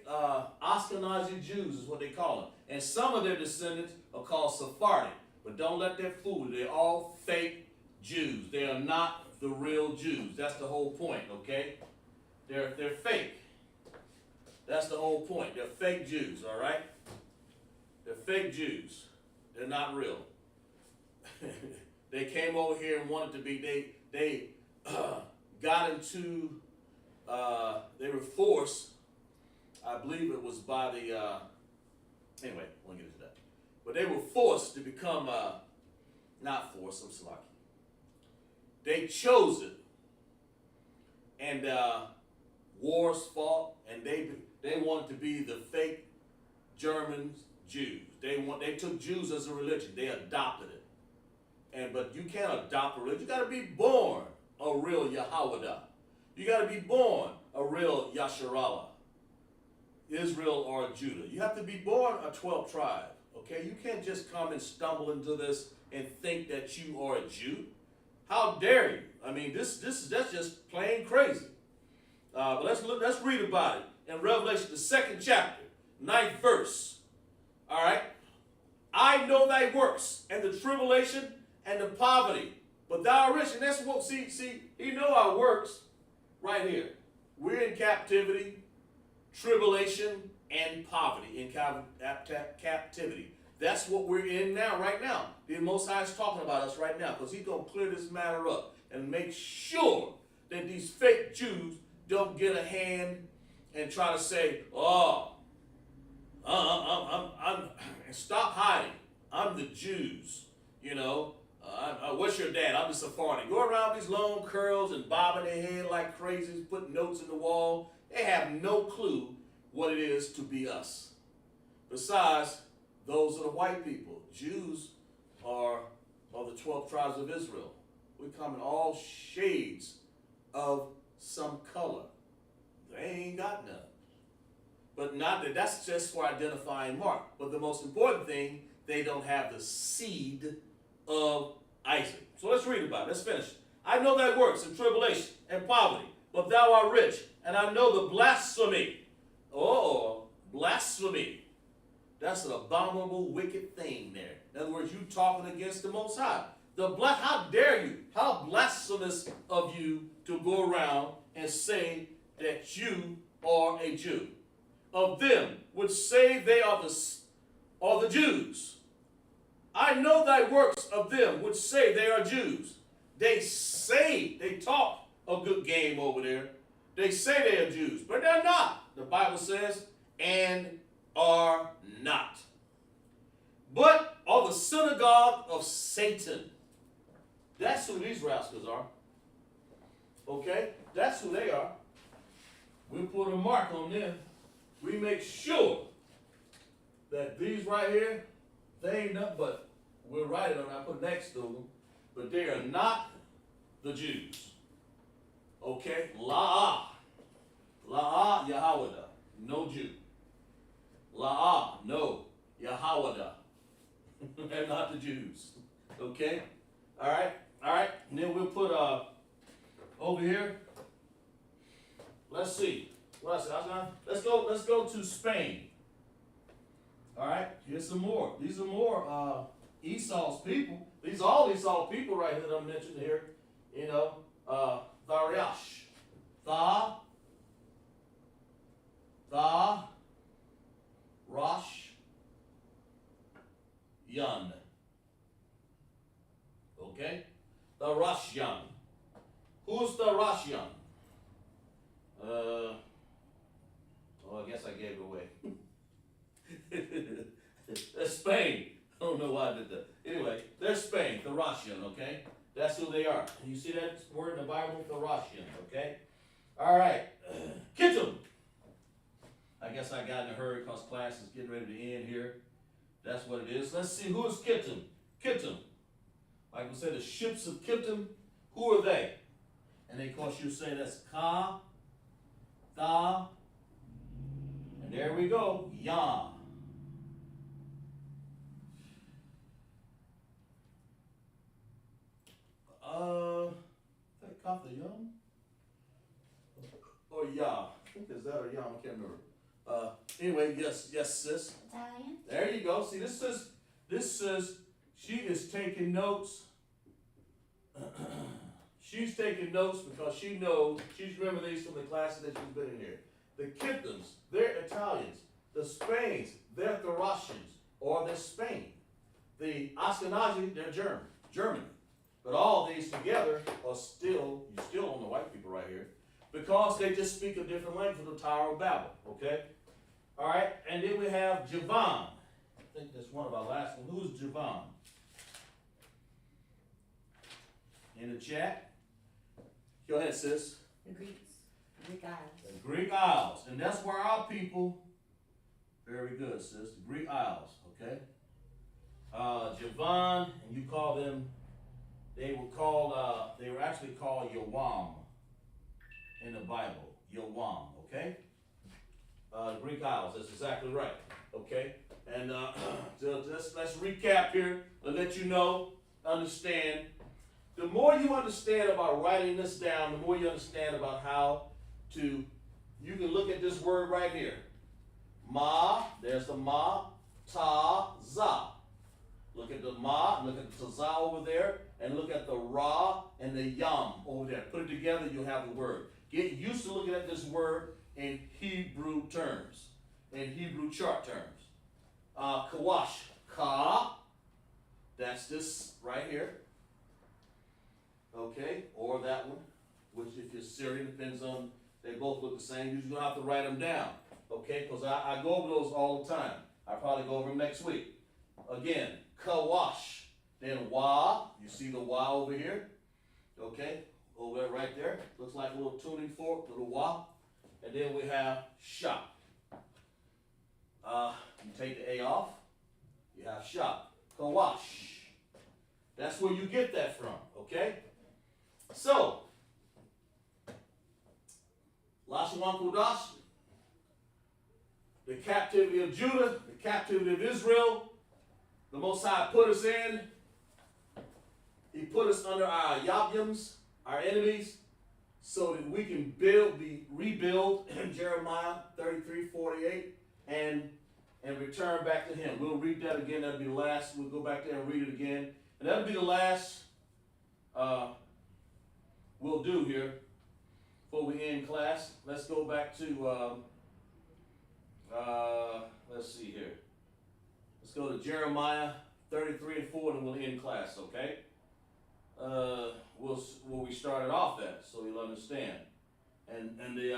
C: Ashkenazi Jews is what they call them. And some of their descendants are called Sephardic. But don't let that fool you. They're all fake Jews. They are not the real Jews. That's the whole point, okay? They're fake. That's the whole point. They're fake Jews, all right? They're fake Jews. They're not real. They came over here and wanted to be, they got into, they were forced, I believe it was by the, anyway, I won't get into that. But they were forced to become, not forced, I'm sorry. They chose it. And wars fought, and they wanted to be the fake German Jews. They took Jews as a religion. They adopted it. But you can't adopt a religion. You got to be born a real Yahweh. You got to be born a real Yasharallah, Israel or Judah. You have to be born a 12th tribe. Okay, you can't just come and stumble into this and think that you are a Jew. How dare you? I mean, that's just plain crazy. But let's read about it in Revelation, the 2nd chapter, 9th verse. All right. I know thy works and the tribulation and the poverty, but thou art rich. And that's what, see, you know our works right here. We're in captivity, tribulation, and poverty. In captivity. That's what we're in now, right now. The Most High is talking about us right now because he's going to clear this matter up and make sure that these fake Jews don't get a hand and try to say, I'm stop hiding. I'm the Jews, what's your dad? I'm the Sephardi. Go around these long curls and bobbing their head like crazies, putting notes in the wall. They have no clue what it is to be us. Besides, those are the white people. Jews are the 12 tribes of Israel. We come in all shades of some color. They ain't got none. But that's just for identifying mark. But the most important thing, they don't have the seed of Isaac. So let's read about it. Let's finish. I know thy works and tribulation and poverty, but thou art rich, and I know the blasphemy. Oh, blasphemy. That's an abominable, wicked thing there. In other words, you talking against the Most High. How dare you? How blasphemous of you to go around and say that you are a Jew. Of them which say they are the Jews. I know thy works of them which say they are Jews. They talk a good game over there. They say they are Jews, but they're not. The Bible says, and are not. But are the synagogue of Satan. That's who these rascals are. Okay? That's who they are. We put a mark on them. We make sure that these right here, they ain't nothing but, we'll write it on, I put next to them, but they are not the Jews. Okay? La'ah Yahawada, no Jew. La'ah, no, Yahawada. They're not the Jews. Okay? Alright? Alright? And then we'll put over here. Let's see. What I said, let's go to Spain. Alright? Here's some more. These are more Esau's people. These are all Esau's people right here that I mentioned here. You know, Thariash. Rosh, Yun. Okay? The Rashyan. Who's the Rashyan? I guess I gave it away. That's Spain. I don't know why I did that. Anyway, they're Spain, the Rashyan, okay? That's who they are. You see that word in the Bible, the Rashyan, okay? All right. Kittim. I guess I got in a hurry because class is getting ready to end here. That's what it is. Let's see, who is Kittim? Kittim. Like we said, the ships of Kittim, who are they? And of course you say that's Ka, Tha, and there we go, Ya. That Ka, the Yum? Or Ya. Is that or Yum? I can't remember. Anyway, yes, sis.
E: Italian.
C: There you go. See, this says she is taking notes. She's taking notes because she knows, she's remembered these from the classes that she's been in here. The Kittims, they're Italians. The Spains, they're Thracians, or they're Spain. The Ashkenazi, they're Germany. But all these together are still, you're still on the white people right here, because they just speak a different language from the Tower of Babel, okay? All right, and then we have Javan. I think that's one of our last ones. Who's Javan? In the chat. Go ahead, sis.
E: The Greeks. Greek Isles.
C: The Greek Isles. And that's where our people, very good, sis. The Greek Isles, okay? Javan, and you call them, they were actually called Yawam in the Bible. Yawam, okay? Greek Isles, that's exactly right, okay? And let's recap here and let you know, understand. The more you understand about writing this down, the more you understand about how to, you can look at this word right here. Ma, there's the ma, ta, za. Look at the ma, look at the za over there, and look at the ra and the yam over there. Put it together, you'll have the word. Get used to looking at this word in Hebrew terms, in Hebrew chart terms. Kawash, ka, that's this right here. Okay, or that one, which if you're Syrian, depends on, they both look the same. You're going to have to write them down, okay, because I go over those all the time. I probably go over them next week. Again, kawash, then wa, you see the wa over here, okay, over there, right there, looks like a little tuning fork, little wa, and then we have shop. You take the A off, you have shop, kawash. That's where you get that from, okay? So, LASHAWAN QADASH, the captivity of Judah, the captivity of Israel, the Most High put us in. He put us under our yabyams, our enemies, so that we can rebuild in Jeremiah 33:48 and return back to him. We'll read that again. That'll be the last. We'll go back there and read it again. And that'll be the last we'll do here before we end class. Let's go back to, let's see here. Let's go to Jeremiah 33 and 4, and we'll end class, okay? Where we started off at, so you'll understand. And the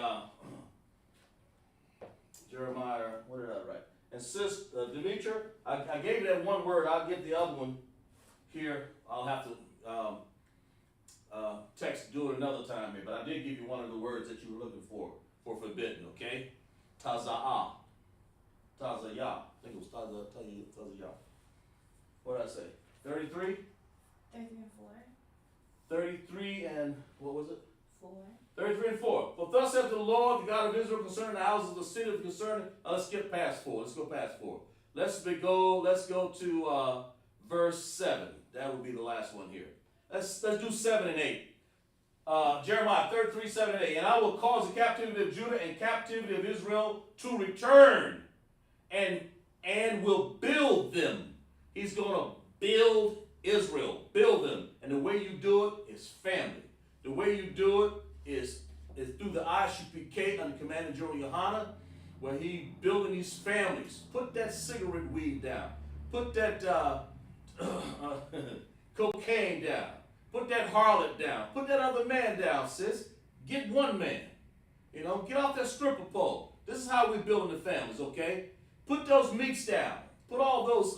C: Jeremiah, what did I write? And sis, Demetra, I gave you that one word. I'll get the other one here. I'll have to do it another time here. But I did give you one of the words that you were looking for forbidden, okay? Taza'ah. Tazayah. I think it was Tazayah. What did I say? 33?
E: 33 and 4.
C: 33 and, what was it?
E: 4.
C: 33 and 4. For thus saith the Lord, the God of Israel, concerning the houses of the city, concerning, let's skip past 4. Let's go past 4. Let's go to verse 7. That will be the last one here. Let's do 7 and 8. Jeremiah 33, 7 and 8. And I will cause the captivity of Judah and captivity of Israel to return, and will build them. He's going to build Israel. Build them. And the way you do it is family. The way you do it is through the ISUPK under Commander General Yohana, where he building these families. Put that cigarette weed down. Put that cocaine down. Put that harlot down. Put that other man down, sis. Get one man. You know, get off that stripper pole. This is how we building the families, okay? Put those meats down. Put all those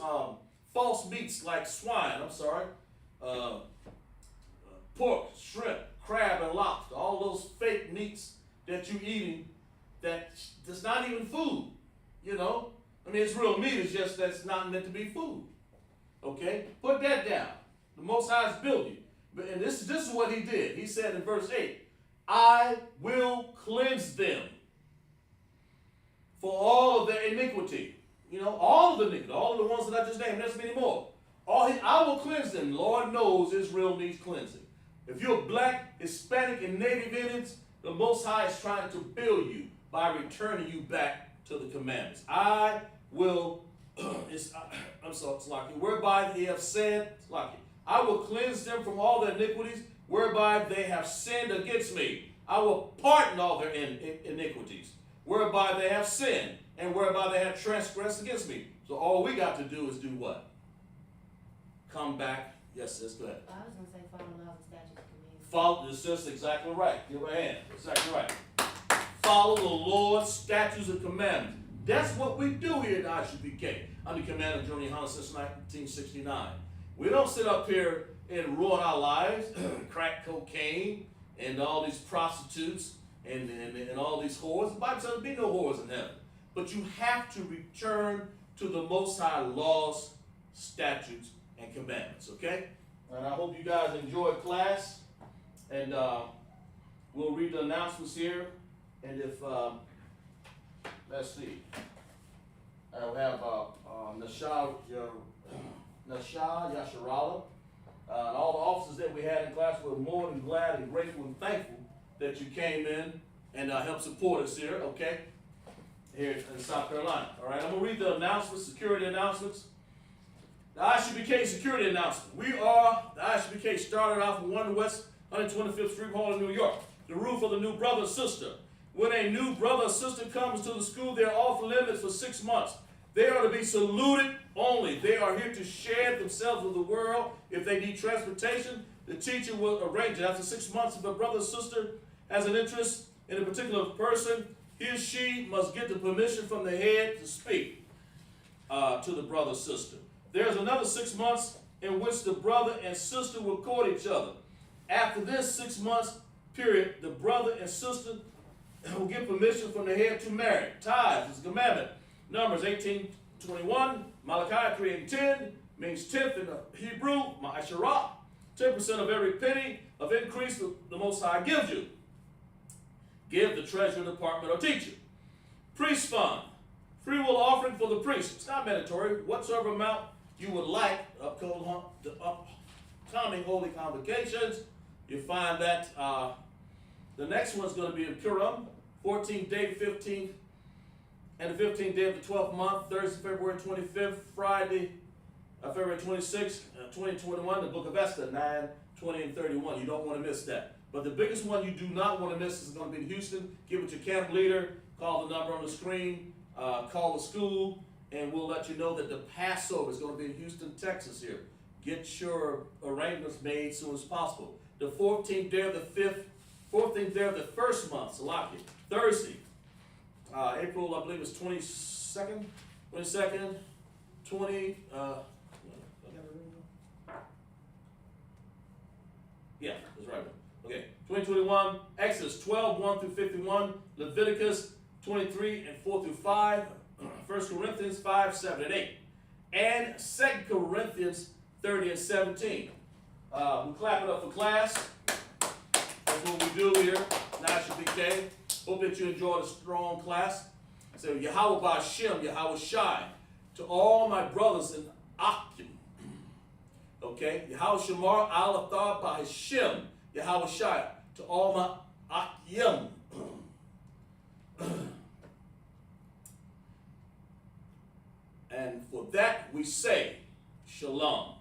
C: false meats like swine, pork, shrimp, crab, and lobster. All those fake meats that you eating that's not even food, you know? I mean, it's real meat, it's just that it's not meant to be food, okay? Put that down. The Most High is building. And this is what he did. He said in verse 8, I will cleanse them for all of their iniquity. You know, all of the iniquity, all of the ones that I just named, there's many more. I will cleanse them. Lord knows Israel needs cleansing. If you're black, Hispanic, and Native Indians, the Most High is trying to build you by returning you back to the commandments. I will, it's like whereby they have said, it's like I will cleanse them from all their iniquities, whereby they have sinned against me. I will pardon all their iniquities, whereby they have sinned, and whereby they have transgressed against me. So all we got to do is do what? Come back. Yes, sis, go ahead.
E: I was going to say follow the laws and statutes and commandments.
C: Follow, sis, exactly right. Give her a hand. Exactly right. Follow the Lord's statutes and commandments. That's what we do here at ISUPK under Commander General Yohana since 1969. We don't sit up here and ruin our lives, crack cocaine, and all these prostitutes, and all these whores. The Bible says there'll be no whores in heaven. But you have to return to the Most High laws, statutes, and commandments, okay? And I hope you guys enjoyed class. And we'll read the announcements here. And if, let's see, I'll have Nasha Yasharala, and all the officers that we had in class. We're more than glad and grateful and thankful that you came in and helped support us here, okay? Here in South Carolina. All right, I'm going to read the announcements, security announcements. The ISUPK security announcement. The ISUPK started off in 1 West 125th Street, Harlem, New York. The rule for the new brother or sister. When a new brother or sister comes to the school, they're off limits for 6 months. They are to be saluted only. They are here to share themselves with the world. If they need transportation, the teacher will arrange it. After 6 months, if a brother or sister has an interest in a particular person, he or she must get the permission from the head to speak to the brother or sister. There's another 6 months in which the brother and sister will court each other. After this 6 months period, the brother and sister will get permission from the head to marry. Tithes is a commandment. Numbers 18:21, Malachi 3:10 means 10th in the Hebrew, ma'asharah, 10% of every penny of increase the Most High gives you. Give the treasury department or teacher. Priest fund, free will offering for the priest. It's not mandatory. Whatsoever amount you would like, the upcoming holy convocations, you find that the next one's going to be in Purim, 14th day, 15th, and the 15th day of the 12th month, Thursday, February 25th, Friday, February 26, 2021, the book of Esther, 9, 20, and 31. You don't want to miss that. But the biggest one you do not want to miss is going to be in Houston. Give it to your camp leader. Call the number on the screen. Call the school. And we'll let you know that the Passover is going to be in Houston, Texas here. Get your arrangements made as soon as possible. The 14th day of the 14th day of the first month, Salaki, Thursday, April, I believe it's 22nd, 20, yeah, that's right. Okay, 2021, Exodus 12, 1 through 51, Leviticus 23 and 4 through 5, 1 Corinthians 5, 7 and 8, and 2 Corinthians 30 and 17. We clap it up for class. That's what we do here, ISUPK. Hope that you enjoyed a strong class. So Yahweh Ba'Shem, Yahweh Shai, to all my brothers in Akim. Okay, Yahweh Shamar Al Athar Ba'Shem, Yahweh Shai, to all my Akim. And for that we say, Shalom.